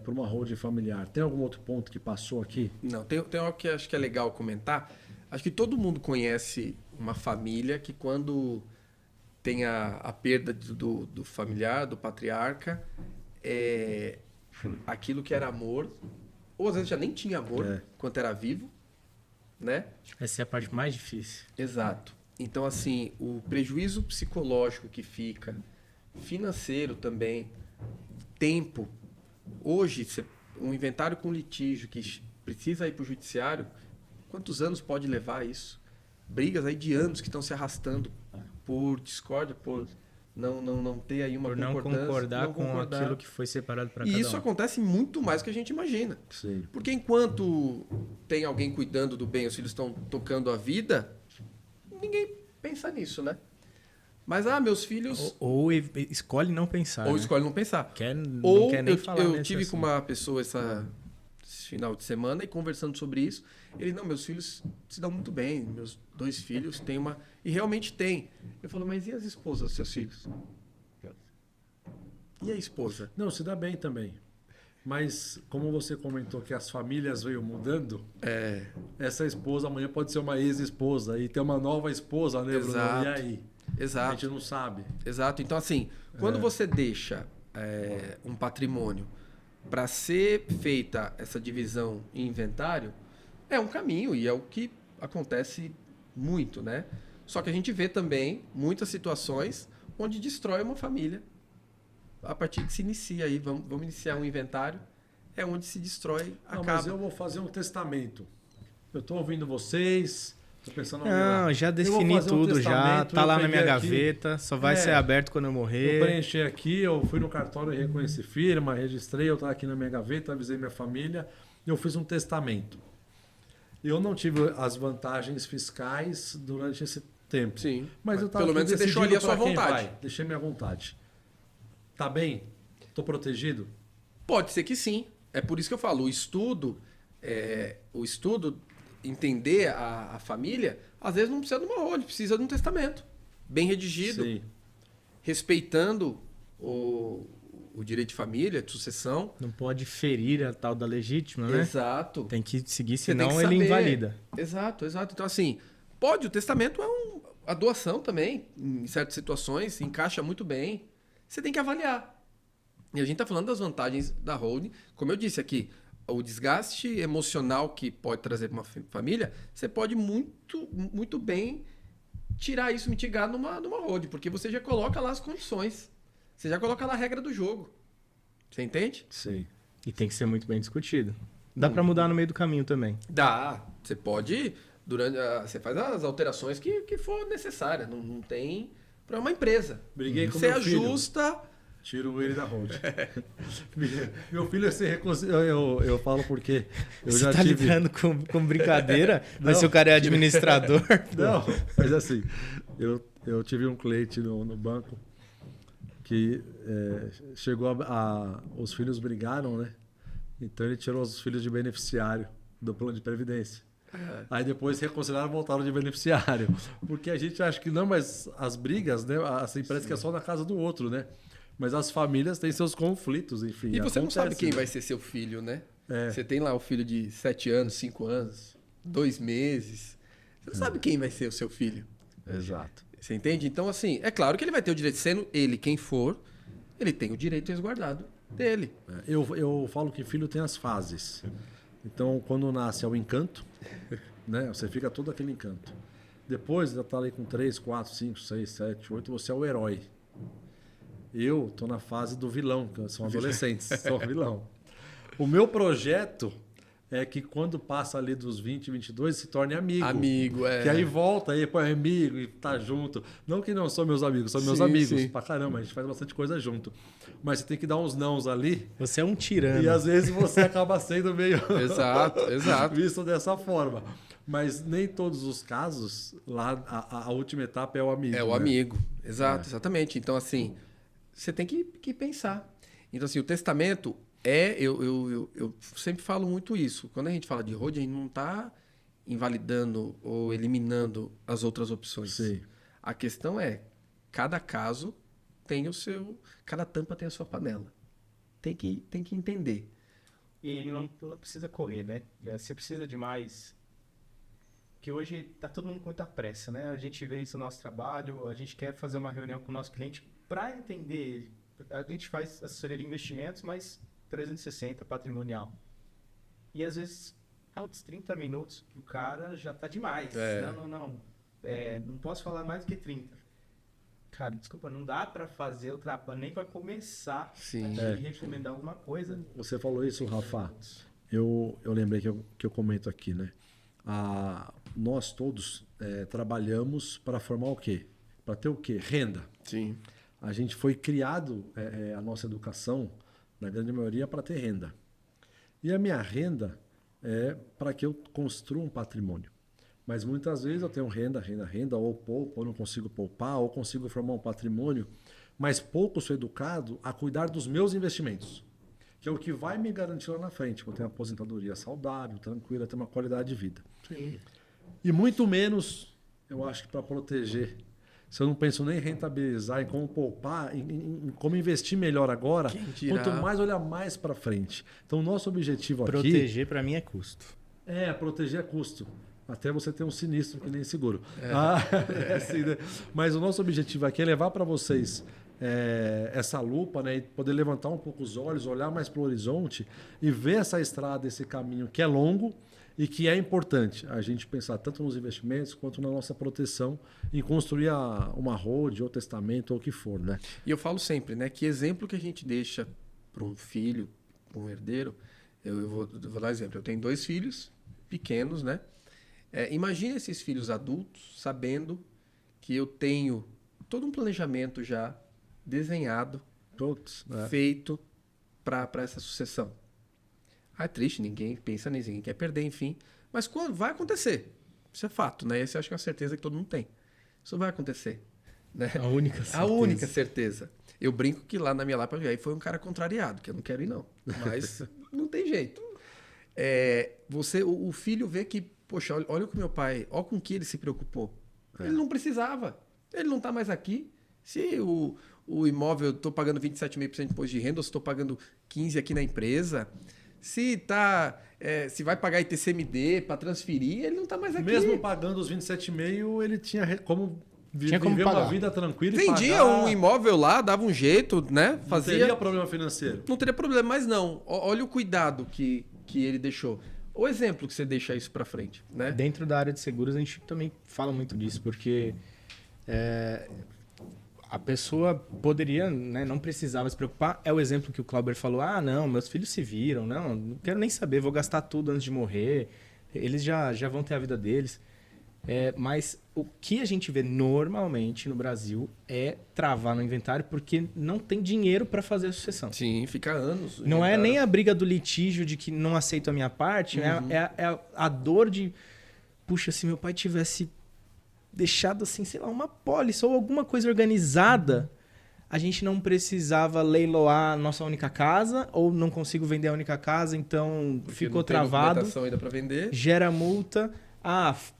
para uma holding familiar? Tem algum outro ponto que passou aqui? Não, tem algo que acho que é legal comentar. Acho que todo mundo conhece uma família que quando tem a perda do familiar, do patriarca, aquilo que era amor, ou às vezes já nem tinha amor enquanto era vivo, né? Essa é a parte mais difícil. Exato. Então, assim, o prejuízo psicológico que fica, financeiro também, tempo. Hoje, um inventário com litígio que precisa ir para o judiciário, quantos anos pode levar isso? Brigas aí de anos que estão se arrastando por discórdia, por não ter aí uma por não concordar com aquilo que foi separado para cada um. E isso acontece muito mais do que a gente imagina. Sim. Porque enquanto tem alguém cuidando do bem, os filhos estão tocando a vida, ninguém pensa nisso, né? Mas, meus filhos... Ou escolhe não pensar. Ou né? escolhe não pensar. Não quer nem falar eu nesse tive com assunto. uma pessoa esse final de semana e conversando sobre isso. Ele, não, meus filhos se dão muito bem. Meus 2 filhos têm uma... E realmente tem. Eu falo, mas e as esposas dos seus filhos? E a esposa? Não, se dá bem também. Mas, como você comentou que as famílias veio mudando, essa esposa amanhã pode ser uma ex-esposa e ter uma nova esposa, né, Bruno? Exato. E aí? Exato. A gente não sabe. Exato. Então, assim, quando você deixa um patrimônio para ser feita essa divisão em inventário, é um caminho e é o que acontece muito, né? Só que a gente vê também muitas situações onde destrói uma família a partir que se inicia aí. Vamos iniciar um inventário, é onde se destrói, Não, acaba. mas eu vou fazer um testamento. Eu estou ouvindo vocês, estou pensando... Não, já Eu vou defini fazer um tudo já, testamento, tá eu lá na peguei minha aqui. gaveta, só vai ser aberto quando eu Eu morrer. preenchi aqui, eu fui no cartório e reconheci firma, registrei, eu estava aqui na minha gaveta, avisei minha família, eu fiz um testamento. Eu não tive as vantagens fiscais durante esse tempo. Sim. Mas eu tava pelo menos você deixou ali a sua vontade. Deixei minha vontade. Tá bem? Tô protegido? Pode ser que sim. É por isso que eu falo, o estudo, entender a família, às vezes não precisa de uma holding, precisa de um testamento. Bem redigido, Sim. respeitando o direito de família, de sucessão. Não pode ferir a tal da legítima, né? Exato. Tem que seguir, Você tem senão que ele saber. invalida. Exato. Então, assim, o testamento é a doação também, em certas situações, encaixa muito bem. Você tem que avaliar. E a gente está falando das vantagens da holding. Como eu disse aqui, o desgaste emocional que pode trazer para uma família, você pode muito, muito bem tirar isso, mitigar numa holding, porque você já coloca lá as condições. Você já coloca lá a regra do jogo. Você entende? Sim. E tem que ser muito bem discutido. Dá pra mudar no meio do caminho também. Dá. Você pode, você faz as alterações que for necessária. Não tem para uma empresa. Briguei com você meu filho. ajusta. Tiro ele da holding. Meu filho se reconcilia. Eu falo porque eu Você já tá tive. lidando com brincadeira, mas Não. se o cara é administrador... Não, mas assim, eu tive um cliente no banco que chegou os filhos brigaram, né? Então ele tirou os filhos de beneficiário do plano de previdência. Aí depois se reconciliaram e voltaram de beneficiário. Porque a gente acha que não, mas as brigas, né? Assim, parece que é só na casa do outro, né? Mas as famílias têm seus conflitos, enfim. E você não sabe acontece, quem né? vai ser seu filho, né? É. Você tem lá o filho de 7 anos, 5 anos, 2 meses. Você não sabe quem vai ser o seu filho. Exato. Você entende? Então, assim, é claro que ele vai ter o direito, sendo ele quem for, ele tem o direito resguardado dele. Eu falo que filho tem as fases. Então, quando nasce é o encanto, né? Você fica todo aquele encanto. Depois, já tá ali com 3, 4, 5, 6, 7, 8, você é o herói. Eu tô na fase do vilão, que são adolescentes, sou vilão. O meu projeto é que quando passa ali dos 20, 22, se torne amigo. Amigo, é. Que aí volta, aí põe amigo e tá junto. Não que não são meus amigos, são meus Sim, amigos. sim. Pra caramba, a gente faz bastante coisa junto. Mas você tem que dar uns nãos ali. Você é um tirano. E às vezes você acaba sendo meio Exato. visto dessa forma. Mas nem todos os casos, lá a última etapa é o amigo. É o né? amigo. Exato, exatamente. Então, assim, você tem que pensar. Então, assim, o testamento eu sempre falo muito isso. Quando a gente fala de holding, a gente não está invalidando ou eliminando as outras opções. Sim. A questão é, cada caso tem o seu... Cada tampa tem a sua panela. Tem que entender. E não precisa correr, né? Você precisa de mais... Porque hoje tá todo mundo com muita pressa, né? A gente vê isso no nosso trabalho, a gente quer fazer uma reunião com o nosso cliente para entender ele. A gente faz assessoria de investimentos, mas 360 patrimonial. E às vezes, uns 30 minutos, o cara já tá demais. Não. Não posso falar mais do que 30. Cara, desculpa, não dá para fazer o trabalho, nem para começar Sim. a te recomendar alguma coisa. Você falou isso, Rafa. Eu lembrei que eu comento aqui, né? Nós todos trabalhamos para formar o quê? Para ter o quê? Renda. Sim. A gente foi criado, a nossa educação, na grande maioria, para ter renda. E a minha renda é para que eu construa um patrimônio. Mas muitas vezes eu tenho renda, ou poupo, ou não consigo poupar, ou consigo formar um patrimônio, mas pouco sou educado a cuidar dos meus investimentos, que é o que vai me garantir lá na frente, que eu tenho uma aposentadoria saudável, tranquila, ter uma qualidade de vida. Sim. E muito menos, eu acho que para proteger. Se eu não penso nem em rentabilizar, em como poupar, em como investir melhor agora, quanto mais olhar mais para frente. Então, o nosso objetivo aqui... Proteger, para mim, é custo. Proteger é custo. Até você ter um sinistro que nem seguro. Assim, né? Mas o nosso objetivo aqui é levar para vocês essa lupa, né? E poder levantar um pouco os olhos, olhar mais para o horizonte e ver essa estrada, esse caminho que é longo e que é importante a gente pensar tanto nos investimentos quanto na nossa proteção em construir uma holding ou testamento ou o que for, né? E eu falo sempre, né? Que exemplo que a gente deixa para um filho, para um herdeiro. Eu vou dar um exemplo. Eu tenho 2 filhos pequenos, né? Imagine esses filhos adultos sabendo que eu tenho todo um planejamento já desenhado, feito para essa sucessão. É triste, ninguém pensa nisso, ninguém quer perder, enfim. Mas quando vai acontecer, isso é fato, né? Essa eu acho que é a certeza que todo mundo tem. Isso vai acontecer. Né? A única certeza. A única certeza. Eu brinco que lá na minha Lapa aí foi um cara contrariado, que eu não quero ir não. Mas não tem jeito. O filho vê que, poxa, olha o que meu pai, olha com que ele se preocupou. Ele não precisava. Ele não está mais aqui. Se o imóvel, eu estou pagando 27,5% de imposto de renda, ou se estou pagando 15% aqui na empresa, se vai pagar ITCMD para transferir, ele não está mais aqui. Mesmo pagando os 27,5%, ele tinha como viver pagar. uma vida tranquila Vendia e pagar. um imóvel lá, dava um jeito, né? Não teria problema financeiro. Não teria problema, mas não. Olha o cuidado que ele deixou. O exemplo que você deixa isso para frente, né? Dentro da área de seguros, a gente também fala muito disso, porque a pessoa poderia, né, não precisava se preocupar. É o exemplo que o Clauber falou. Ah, não, meus filhos se viram. Não quero nem saber, vou gastar tudo antes de morrer. Eles já vão ter a vida deles. Mas o que a gente vê normalmente no Brasil é travar no inventário porque não tem dinheiro para fazer a sucessão. Sim, fica anos. Não é nem a briga do litígio de que não aceito a minha parte, é a dor de... Puxa, se meu pai tivesse deixado, assim, sei lá, uma pólice ou alguma coisa organizada, a gente não precisava leiloar a nossa única casa, ou não consigo vender a única casa, então Porque ficou não tem travado, documentação ainda para vender. gera multa.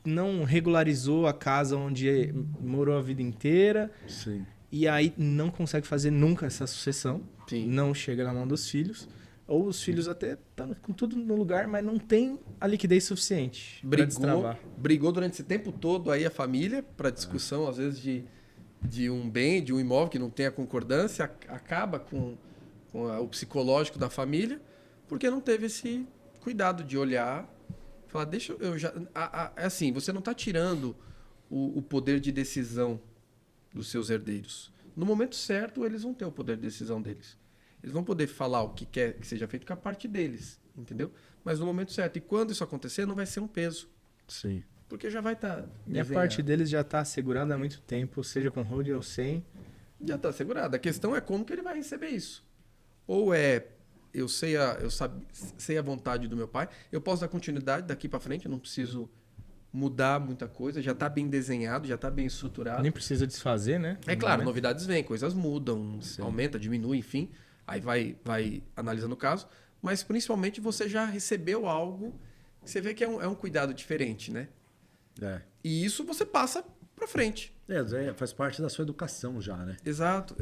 Não regularizou a casa onde morou a vida inteira. Sim. E aí não consegue fazer nunca essa sucessão. Sim. Não chega na mão dos filhos. Ou os filhos até estão com tudo no lugar, mas não tem a liquidez suficiente para destravar. Brigou durante esse tempo todo aí a família para discussão, às vezes, de um bem, de um imóvel que não tem a concordância, acaba com o psicológico da família, porque não teve esse cuidado de olhar, falar, deixa eu já... É assim, você não está tirando o poder de decisão dos seus herdeiros. No momento certo, eles vão ter o poder de decisão deles. Eles vão poder falar o que quer que seja feito com a parte deles, entendeu? Mas no momento certo. E quando isso acontecer, não vai ser um peso. Sim. Porque já vai estar... E a parte deles já está assegurada há muito tempo, seja com hold ou sem. Já está assegurada. A questão é como que ele vai receber isso. Ou eu sei a vontade do meu pai, eu posso dar continuidade daqui para frente, eu não preciso mudar muita coisa, já está bem desenhado, já está bem estruturado. Nem precisa desfazer, né? É claro, novidades vêm, coisas mudam, Sim. aumenta, diminui, enfim. Aí vai analisando o caso. Mas principalmente você já recebeu algo que você vê que é um cuidado diferente, né? E isso você passa para frente. Faz parte da sua educação já, né? Exato.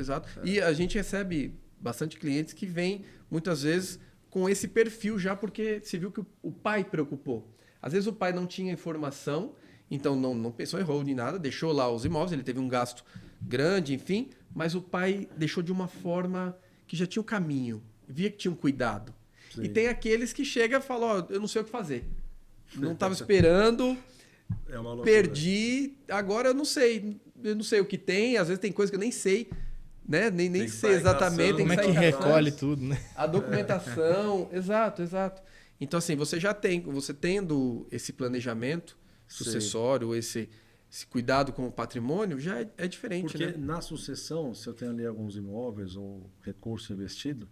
E a gente recebe bastante clientes que vêm, muitas vezes, com esse perfil já, porque se viu que o pai preocupou. Às vezes o pai não tinha informação, então não pensou em hold em nada, deixou lá os imóveis, ele teve um gasto grande, enfim, mas o pai deixou de uma forma que já tinha um caminho, via que tinha um cuidado. Sim. E tem aqueles que chegam e falam, eu não sei o que fazer. Não estava esperando, É uma loucura. perdi, agora eu não sei o que tem, às vezes tem coisa que eu nem sei, né? Nem que sei sair exatamente. caçando. Tem Como é que sair caçando. recolhe tudo, né? A documentação, exato. Então, assim, você tendo esse planejamento sucessório, esse cuidado com o patrimônio, já é diferente, Porque né? na sucessão, se eu tenho ali alguns imóveis ou recurso investido,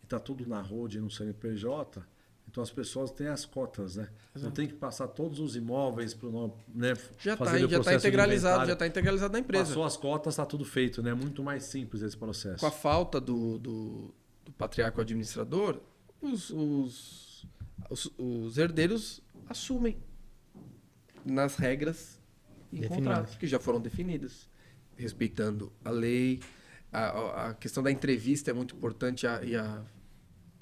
e está tudo na hold e no CNPJ, então as pessoas têm as cotas, né? Não tem que passar todos os imóveis para o nome, né? Já fazer o está processo de integralizado, inventário. já está integralizado na empresa. Passou as cotas, está tudo feito, né? Muito mais simples esse processo. Com a falta do patriarca administrador, os herdeiros assumem nas regras em contratos que já foram definidas, respeitando a lei. A questão da entrevista é muito importante e a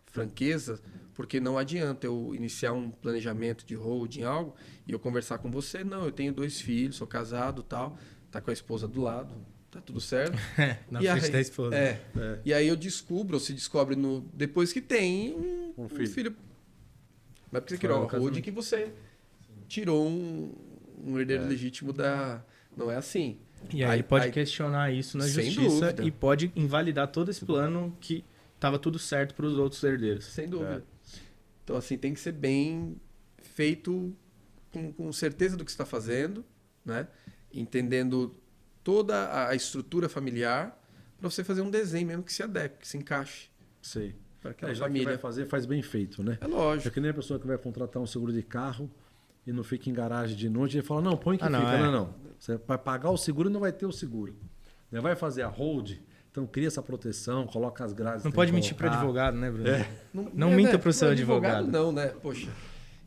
franqueza, porque não adianta eu iniciar um planejamento de holding, algo, e eu conversar com você, não, eu tenho 2 filhos, sou casado, tal, tá com a esposa do lado, tá tudo certo. Na E frente aí- da esposa. E aí eu descubro, ou se descobre depois que tem um filho. Mas porque você criou uma holding que você tirou um herdeiro legítimo da... Não é assim. E aí pode questionar isso na Sem justiça dúvida. e pode invalidar todo esse plano que estava tudo certo para os outros herdeiros. Sem dúvida. Então, assim, tem que ser bem feito com certeza do que está fazendo, né? Entendendo toda a estrutura familiar para você fazer um desenho mesmo que se adeque, que se encaixe Sei. para aquela Já que família. vai fazer, faz bem feito, né? É É lógico. que nem a pessoa que vai contratar um seguro de carro e não fica em garagem de noite e fala, não, põe que Ah, não, fica. é. Não. Você vai pagar o seguro e não vai ter o seguro. Né? Vai fazer a hold, Então cria essa proteção, coloca as grades. Não que pode tem que mentir para colocar. advogado, né, Bruno? Não é, minta né? para o seu advogado. Não, né? Poxa.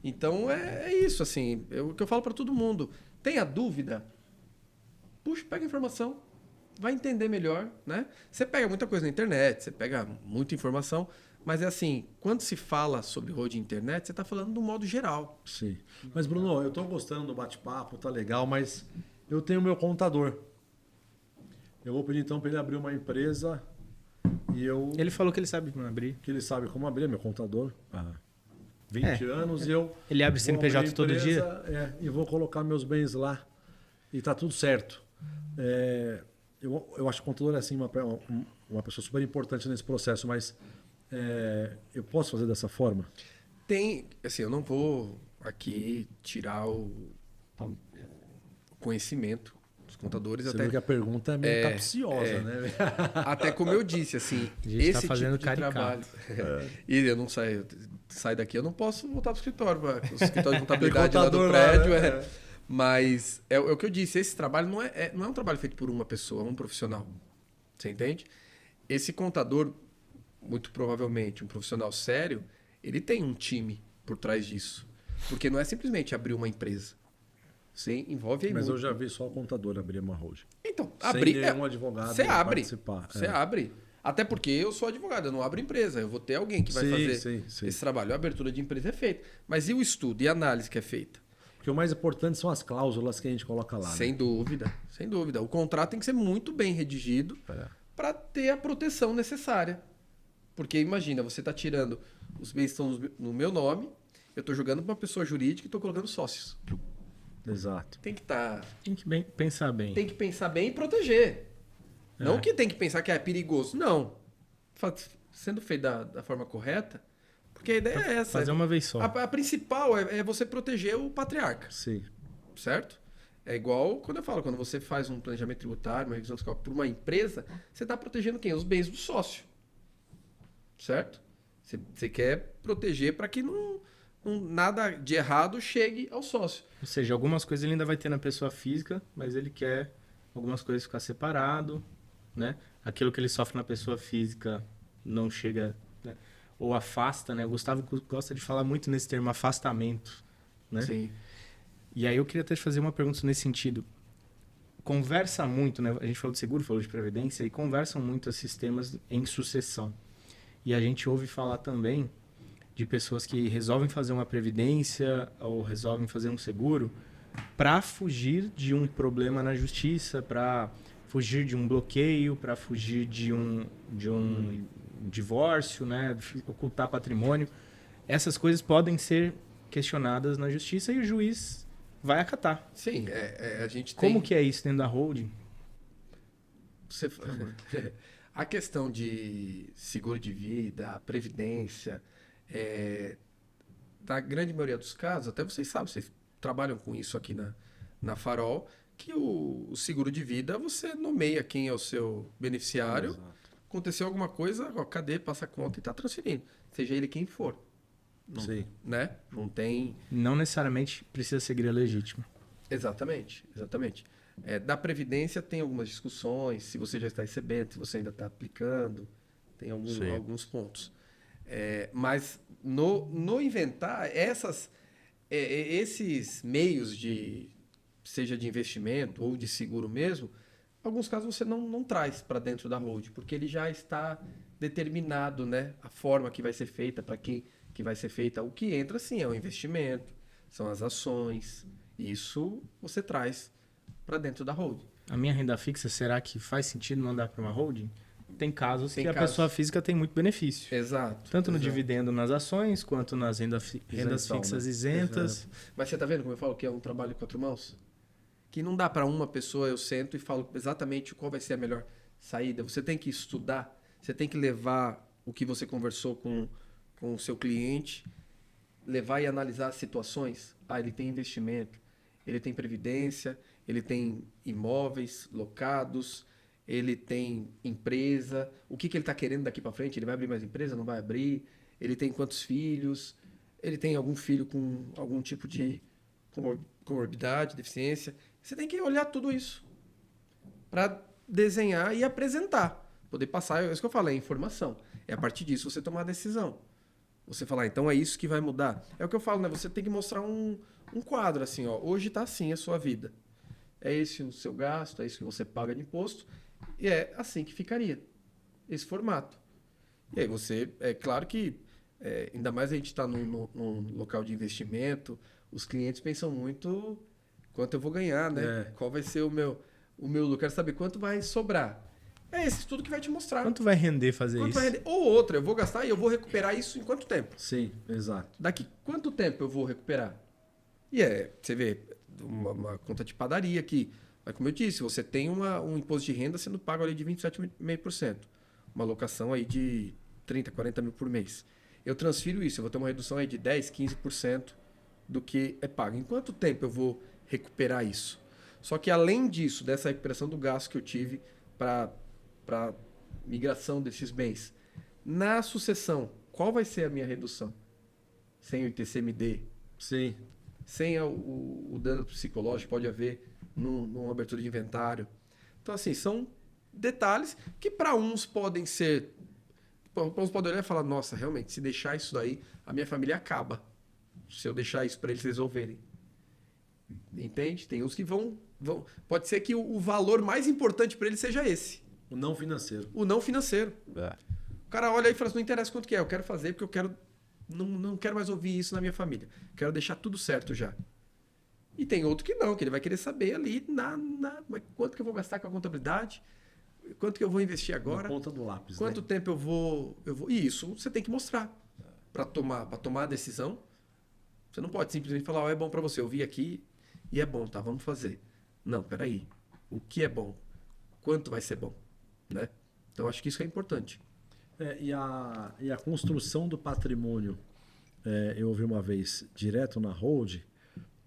Então é isso, assim. O que eu falo para todo mundo. Tem a dúvida? Puxa, pega a informação. Vai entender melhor, né? Você pega muita coisa na internet, você pega muita informação, mas é assim, quando se fala sobre road internet, você está falando do modo geral. Sim. Mas, Bruno, eu estou gostando do bate-papo, tá legal, mas eu tenho meu contador. Eu vou pedir então para ele abrir uma empresa e eu. Ele falou que ele sabe abrir. Que ele sabe como abrir, meu contador. 20 anos e eu. Ele abre vou CNPJ abrir todo dia? E vou colocar meus bens lá. E tá tudo certo. Eu acho que o contador é assim, uma pessoa super importante nesse processo, mas eu posso fazer dessa forma? Tem, assim, eu não vou aqui tirar o conhecimento dos contadores. Você até viu que a pergunta é meio capciosa, né? Até como eu disse, assim, A gente esse tá fazendo tipo de caricato. trabalho. E eu não saio daqui, eu não posso voltar para o escritório. O escritório de contabilidade lá do contador prédio lá, né? Mas é o que eu disse, esse trabalho não é um trabalho feito por uma pessoa, um profissional. Você entende? Esse contador, muito provavelmente, um profissional sério, ele tem um time por trás disso. Porque não é simplesmente abrir uma empresa. Você envolve aí Mas muito. eu já vi só o contador abrir uma holding. Então, Sem abrir. nenhum advogado Você abre. participar. Você abre. Até porque eu sou advogado, eu não abro empresa. Eu vou ter alguém que vai fazer esse trabalho. A abertura de empresa é feita. Mas e o estudo e a análise que é feita? Porque o mais importante são as cláusulas que a gente coloca lá. Sem dúvida, sem dúvida. O contrato tem que ser muito bem redigido para ter a proteção necessária. Porque imagina, você está tirando os bens estão no meu nome, eu estou jogando para uma pessoa jurídica e estou colocando sócios. Exato. Tem que estar. Tem que pensar bem. Tem que pensar bem e proteger. Não que tem que pensar que é perigoso. Não. Sendo feito da forma correta. Porque a ideia é essa. Fazer uma vez só. A principal é você proteger o patriarca. Sim. Certo? É igual quando eu falo, quando você faz um planejamento tributário, uma revisão fiscal por uma empresa, você está protegendo quem? Os bens do sócio. Certo? Você quer proteger para que nada de errado chegue ao sócio. Ou seja, algumas coisas ele ainda vai ter na pessoa física, mas ele quer algumas coisas ficar separado, né? Aquilo que ele sofre na pessoa física não chega, né? Ou afasta, né? O Gustavo gosta de falar muito nesse termo afastamento, né? Sim. E aí eu queria até te fazer uma pergunta nesse sentido. Conversa muito, né? A gente falou de seguro, falou de previdência, e conversam muito esses temas em sucessão. E a gente ouve falar também de pessoas que resolvem fazer uma previdência ou resolvem fazer um seguro para fugir de um problema na justiça, para fugir de um bloqueio, para fugir de um divórcio, né? Ocultar patrimônio. Essas coisas podem ser questionadas na justiça e o juiz vai acatar. Sim, a gente tem... Como que é isso dentro da holding? A questão de seguro de vida, previdência, na grande maioria dos casos, até vocês sabem, vocês trabalham com isso aqui na Farol, que o seguro de vida, você nomeia quem é o seu beneficiário. Exato. Aconteceu alguma coisa, cadê? Passa a conta e está transferindo. Seja ele quem for. Não, sim. Né? Não tem... Não necessariamente precisa seguir a legítima. Exatamente, exatamente. Da Previdência tem algumas discussões, se você já está recebendo, se você ainda está aplicando, tem alguns pontos. Mas no inventar, esses meios seja de investimento ou de seguro mesmo, alguns casos você não traz para dentro da holding, porque ele já está determinado, né? A forma que vai ser feita, para quem que vai ser feita. O que entra, sim, é o investimento, são as ações. Isso você traz para dentro da holding. A minha renda fixa, será que faz sentido mandar para uma holding? Tem casos que a pessoa física tem muito benefício. Exato. Tanto no dividendo nas ações, quanto nas rendas fixas, né? Isentas. Exato. Mas você está vendo como eu falo que é um trabalho de 4 mãos? Que não dá para uma pessoa, eu sento e falo exatamente qual vai ser a melhor saída. Você tem que estudar, você tem que levar o que você conversou com o seu cliente, levar e analisar as situações. Ele tem investimento, ele tem previdência, ele tem imóveis locados, ele tem empresa. O que ele está querendo daqui para frente? Ele vai abrir mais empresa? Não vai abrir? Ele tem quantos filhos? Ele tem algum filho com algum tipo de comorbidade, deficiência? Você tem que olhar tudo isso para desenhar e apresentar. poder passar, é isso que eu falei, informação. É a partir disso você tomar a decisão. Você falar, então é isso que vai mudar. É o que eu falo, né? Você tem que mostrar um quadro assim, ó. Hoje tá assim a sua vida. É esse o seu gasto, é isso que você paga de imposto. E é assim que ficaria. Esse formato. E aí você, é claro que, ainda mais a gente está num local de investimento, os clientes pensam muito quanto eu vou ganhar, né? Qual vai ser o meu lucro. Quero saber quanto vai sobrar. É esse estudo que vai te mostrar. Quanto vai render fazer Quanto isso? vai render? Ou outra, eu vou gastar e eu vou recuperar isso em quanto tempo? Sim, exato. Daqui quanto tempo eu vou recuperar? E você vê, uma conta de padaria aqui. Mas como eu disse, você tem um imposto de renda sendo pago ali de 27,5%. Uma alocação aí de 30, 40 mil por mês. Eu transfiro isso, eu vou ter uma redução aí de 10, 15% do que é pago. Em quanto tempo eu vou recuperar isso? Só que além disso, dessa recuperação do gasto que eu tive para migração desses bens, na sucessão, qual vai ser a minha redução? Sem o ITCMD? Sim. Sem o dano psicológico, pode haver numa abertura de inventário. Então, assim, são detalhes que para uns podem ser... Para uns podem olhar e falar, nossa, realmente, se deixar isso daí, a minha família acaba. Se eu deixar isso para eles resolverem. Entende? Tem uns que vão... Pode ser que o valor mais importante para eles seja esse. O não financeiro. O não financeiro. O cara olha aí e fala assim, não interessa quanto que é, eu quero fazer porque eu quero... Não quero mais ouvir isso na minha família. Quero deixar tudo certo já. E tem outro que não, que ele vai querer saber ali quanto que eu vou gastar com a contabilidade, quanto que eu vou investir agora. Na ponta do lápis. Quanto tempo eu vou... E isso você tem que mostrar. Para tomar a decisão. Você não pode simplesmente falar, é bom para você, eu vi aqui e é bom, tá, vamos fazer. Não, peraí. O que é bom? Quanto vai ser bom? Né? Então, acho que isso é importante. E a construção do patrimônio, eu ouvi uma vez, direto na hold,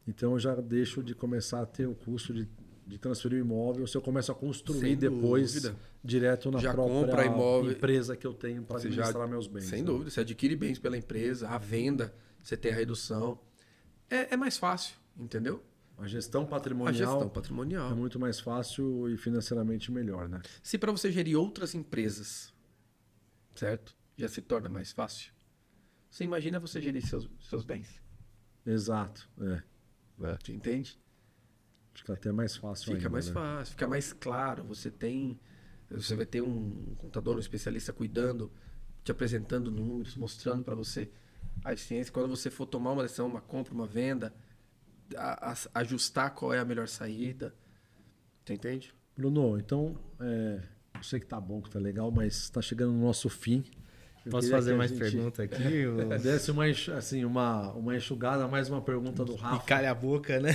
então eu já deixo de começar a ter o custo de transferir o imóvel, se eu começo a construir Sem depois, dúvida. direto na Já própria compra imóvel, empresa que eu tenho para administrar meus bens. Sem né? dúvida. Você adquire bens pela empresa, a venda, você tem a redução. É mais fácil, entendeu? A gestão patrimonial, A gestão patrimonial. é muito mais fácil e financeiramente melhor, né? Se para você gerir outras empresas, certo? Já se torna mais fácil. Você imagina você gerir seus bens. Exato. Você entende? Fica até mais fácil Fica ainda, mais né? fácil, fica mais claro. Você vai ter um contador, um especialista cuidando, te apresentando números, mostrando para você a eficiência. Quando você for tomar uma decisão, uma compra, uma venda, ajustar qual é a melhor saída. Você entende? Bruno, então, eu sei que tá bom, que tá legal, mas está chegando no nosso fim. Eu Posso queria fazer que a mais gente pergunta aqui? Desse uma enxugada, mais uma pergunta do E Rafa. calha a boca, né?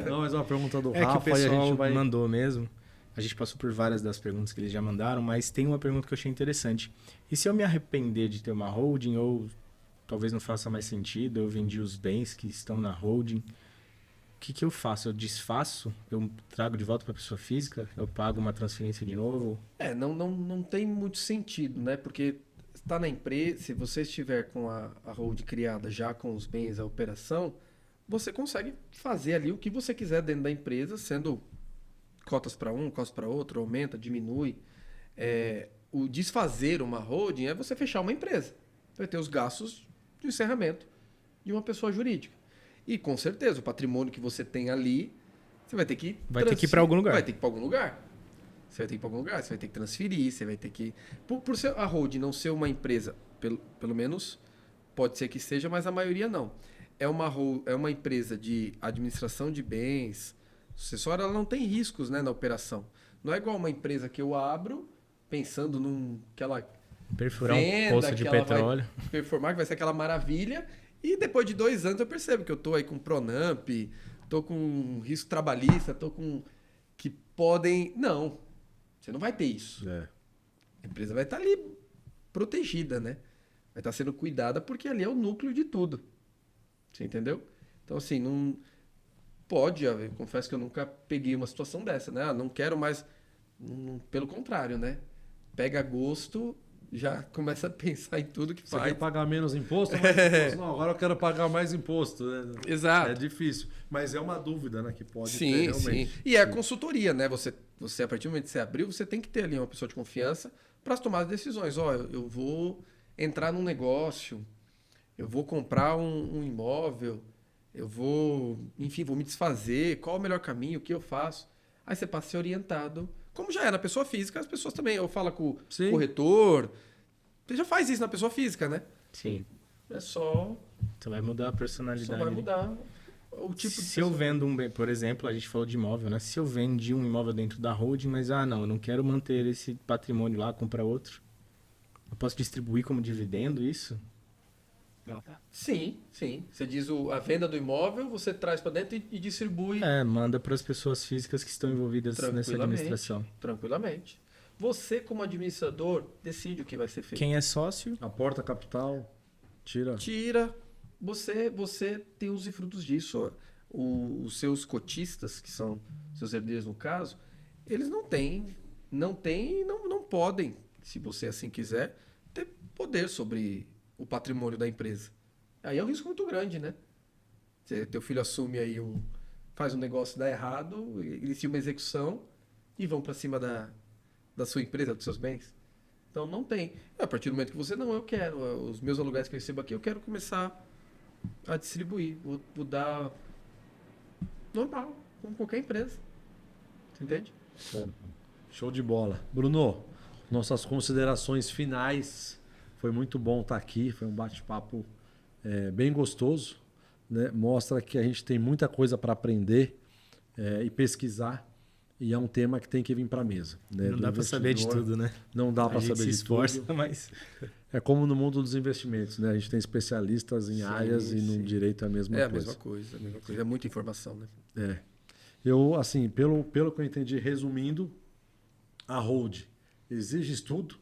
Não, mais uma pergunta do É que Rafa o pessoal e a gente vai... mandou mesmo. A gente passou por várias das perguntas que eles já mandaram, mas tem uma pergunta que eu achei interessante. E se eu me arrepender de ter uma holding, ou talvez não faça mais sentido, eu vendi os bens que estão na holding, o que eu faço? Eu desfaço? Eu trago de volta para a pessoa física? Eu pago uma transferência de novo? Não tem muito sentido, né? Porque está na empresa, se você estiver com a hold criada já com os bens, a operação, você consegue fazer ali o que você quiser dentro da empresa, sendo cotas para um, cotas para outro, aumenta, diminui. O desfazer uma holding é você fechar uma empresa. Vai ter os gastos de encerramento de uma pessoa jurídica. E com certeza, o patrimônio que você tem ali, você vai ter que... Vai ter que ir para algum lugar. Vai ter que ir para algum lugar. Você vai ter que ir para algum lugar, você vai ter que transferir, você vai ter que... Por ser a holding não ser uma empresa, pelo menos pode ser que seja, mas a maioria não. É uma empresa de administração de bens sucessória, ela não tem riscos, né, na operação. Não é igual uma empresa que eu abro pensando que ela Perfurar venda, um poço de que ela petróleo. vai performar, que vai ser aquela maravilha, e depois de 2 anos eu percebo que eu tô aí com Pronamp, tô com risco trabalhista, tô com... que podem... Não, você não vai ter isso. A empresa vai estar ali protegida, né? Vai estar sendo cuidada porque ali é o núcleo de tudo. Você entendeu? Então, assim, não... Pode, eu confesso que eu nunca peguei uma situação dessa, né? Não quero mais... Pelo contrário, né? Pega gosto já começa a pensar em tudo que Você faz. quer pagar menos imposto? Mais imposto? Não, agora eu quero pagar mais imposto. Né? Exato. É difícil. Mas é uma dúvida, né? Que pode ter Sim, realmente. sim. E é a consultoria, né? Você, a partir do momento que você abriu, você tem que ter ali uma pessoa de confiança para as tomadas de decisões. Ó, eu vou entrar num negócio, eu vou comprar um imóvel, eu vou, enfim, vou me desfazer, qual o melhor caminho, o que eu faço? Aí você passa a ser orientado. Como já é na pessoa física, as pessoas também. Eu falo com o Sim. corretor. Você já faz isso na pessoa física, né? Sim. É só Vai mudar a personalidade. vai mudar o tipo de Se eu vendo um bem, por exemplo, a gente falou de imóvel, né? Se eu vendi um imóvel dentro da holding, mas não, eu não quero manter esse patrimônio lá, comprar outro. Eu posso distribuir como dividendo isso? Sim, sim. Você diz a venda do imóvel, você traz para dentro e distribui Manda para as pessoas físicas que estão envolvidas nessa tranquilamente. administração. Tranquilamente. Você, como administrador, decide o que vai ser feito. Quem é sócio, Aporta capital, tira. Tira. Você tem os frutos disso. Os seus cotistas, que são seus herdeiros no caso, eles não têm e não podem, se você assim quiser, ter poder sobre o patrimônio da empresa. Aí é um risco muito grande, né? Teu filho assume aí faz um negócio dar errado, inicia uma execução e vão para cima da sua empresa, dos seus bens. Então não tem. A partir do momento que você eu quero, os meus aluguéis que eu recebo aqui, eu quero começar a distribuir. Vou dar normal, como qualquer empresa. Você entende? Show de bola. Bruno, nossas considerações finais. Foi muito bom estar aqui. Foi um bate-papo bem gostoso. Né? Mostra que a gente tem muita coisa para aprender e pesquisar. E é um tema que tem que vir para a mesa. Né? não Do dá para saber de investidor. tudo, né? Não dá para A gente saber se de esforça, tudo. mas É como no mundo dos investimentos. Né? A gente tem especialistas em áreas e no sim. direito é a mesma É a coisa. mesma coisa, a mesma coisa. É muita informação, né? Eu, assim, pelo que eu entendi, resumindo, a hold exige estudo,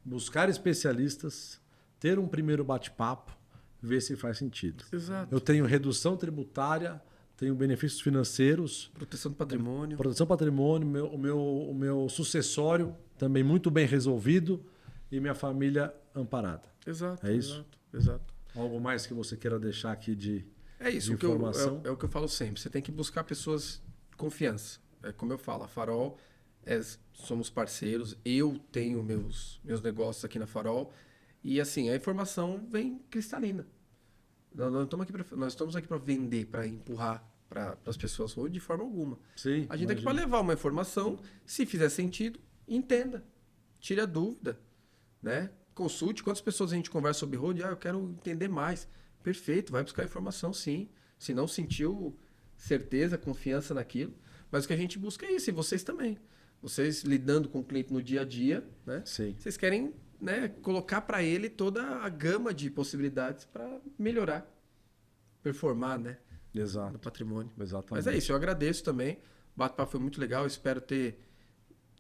buscar especialistas, ter um primeiro bate-papo, ver se faz sentido. Exato. Eu tenho redução tributária, tenho benefícios financeiros, Proteção do patrimônio. proteção do patrimônio, o meu sucessório também muito bem resolvido e minha família amparada. Exato. É isso? Exato. Algo mais que você queira deixar aqui de É isso, de informação? é o que eu falo sempre. Você tem que buscar pessoas de confiança. É como eu falo, a Farol, somos parceiros, eu tenho meus negócios aqui na Farol, e assim, a informação vem cristalina. Nós estamos aqui para vender, para empurrar para as pessoas, ou de forma alguma. Sim, A gente está aqui para levar uma informação, se fizer sentido, entenda, tire a dúvida, né? Consulte, quantas pessoas a gente conversa sobre road, eu quero entender mais. Perfeito, vai buscar informação, sim. Se não sentiu certeza, confiança naquilo. Mas o que a gente busca é isso, e vocês também. Vocês lidando com o cliente no dia a dia, né? Sim. Vocês querem, né, colocar para ele toda a gama de possibilidades para melhorar, performar, né, no Exato. patrimônio. Exatamente. Mas é isso, eu agradeço também. O bate-papo foi muito legal, eu espero ter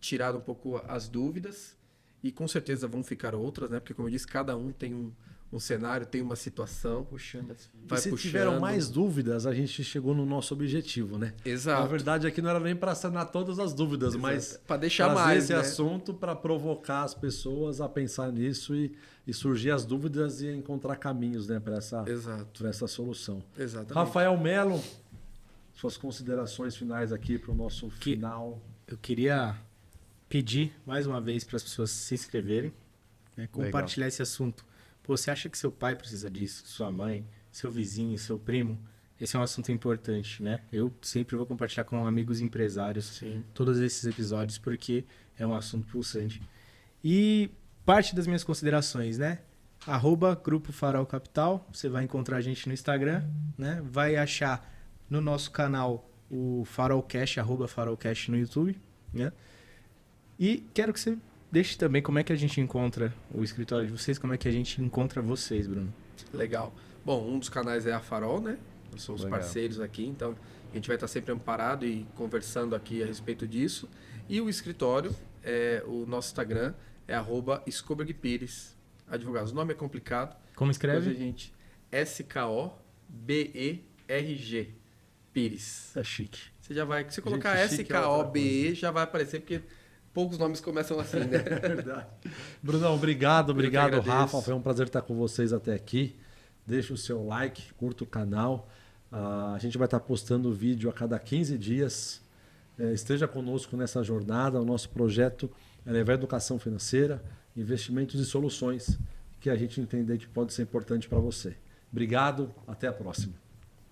tirado um pouco as dúvidas. E com certeza vão ficar outras, né? Porque, como eu disse, cada um tem um cenário, tem uma situação. puxando as E se tiveram mais dúvidas, a gente chegou no nosso objetivo, né? Exato. Na verdade, aqui não era nem para sanar todas as dúvidas, mas Para deixar trazer mais, esse né? assunto para provocar as pessoas a pensar nisso e surgir as dúvidas e encontrar caminhos, né, para Exato. essa solução. Exatamente. Rafael Melo, suas considerações finais aqui para o nosso final. Eu queria pedir mais uma vez para as pessoas se inscreverem, né? Compartilhar esse assunto. Pô, você acha que seu pai precisa disso, sua mãe, seu vizinho, seu primo? Esse é um assunto importante, né? Eu sempre vou compartilhar com amigos empresários todos esses episódios porque é um assunto pulsante. E parte das minhas considerações, né? @Grupo Farol Capital, você vai encontrar a gente no Instagram, né? Vai achar no nosso canal o Farolcast, @Farolcast no YouTube, né? E quero que você deixe também como é que a gente encontra o escritório de vocês, como é que a gente encontra vocês, Bruno. Legal. Bom, um dos canais é a Farol, né? Nós somos Legal. parceiros aqui, então a gente vai estar sempre amparado e conversando aqui a respeito disso. E o escritório, o nosso Instagram é @Scoberg-Pires Advogados. O nome é complicado. Como Depois a escreve? gente SKOBERG Pires. Tá chique. Você já vai, se colocar Gente chique é outra SKOBE, já vai aparecer, porque poucos nomes começam assim, né? É verdade. Brunão, obrigado, agradeço. Rafa. Foi um prazer estar com vocês até aqui. Deixa o seu like, curta o canal. A gente vai estar postando vídeo a cada 15 dias. Esteja conosco nessa jornada. O nosso projeto é levar educação financeira, investimentos e soluções que a gente entender que pode ser importante para você. Obrigado, até a próxima.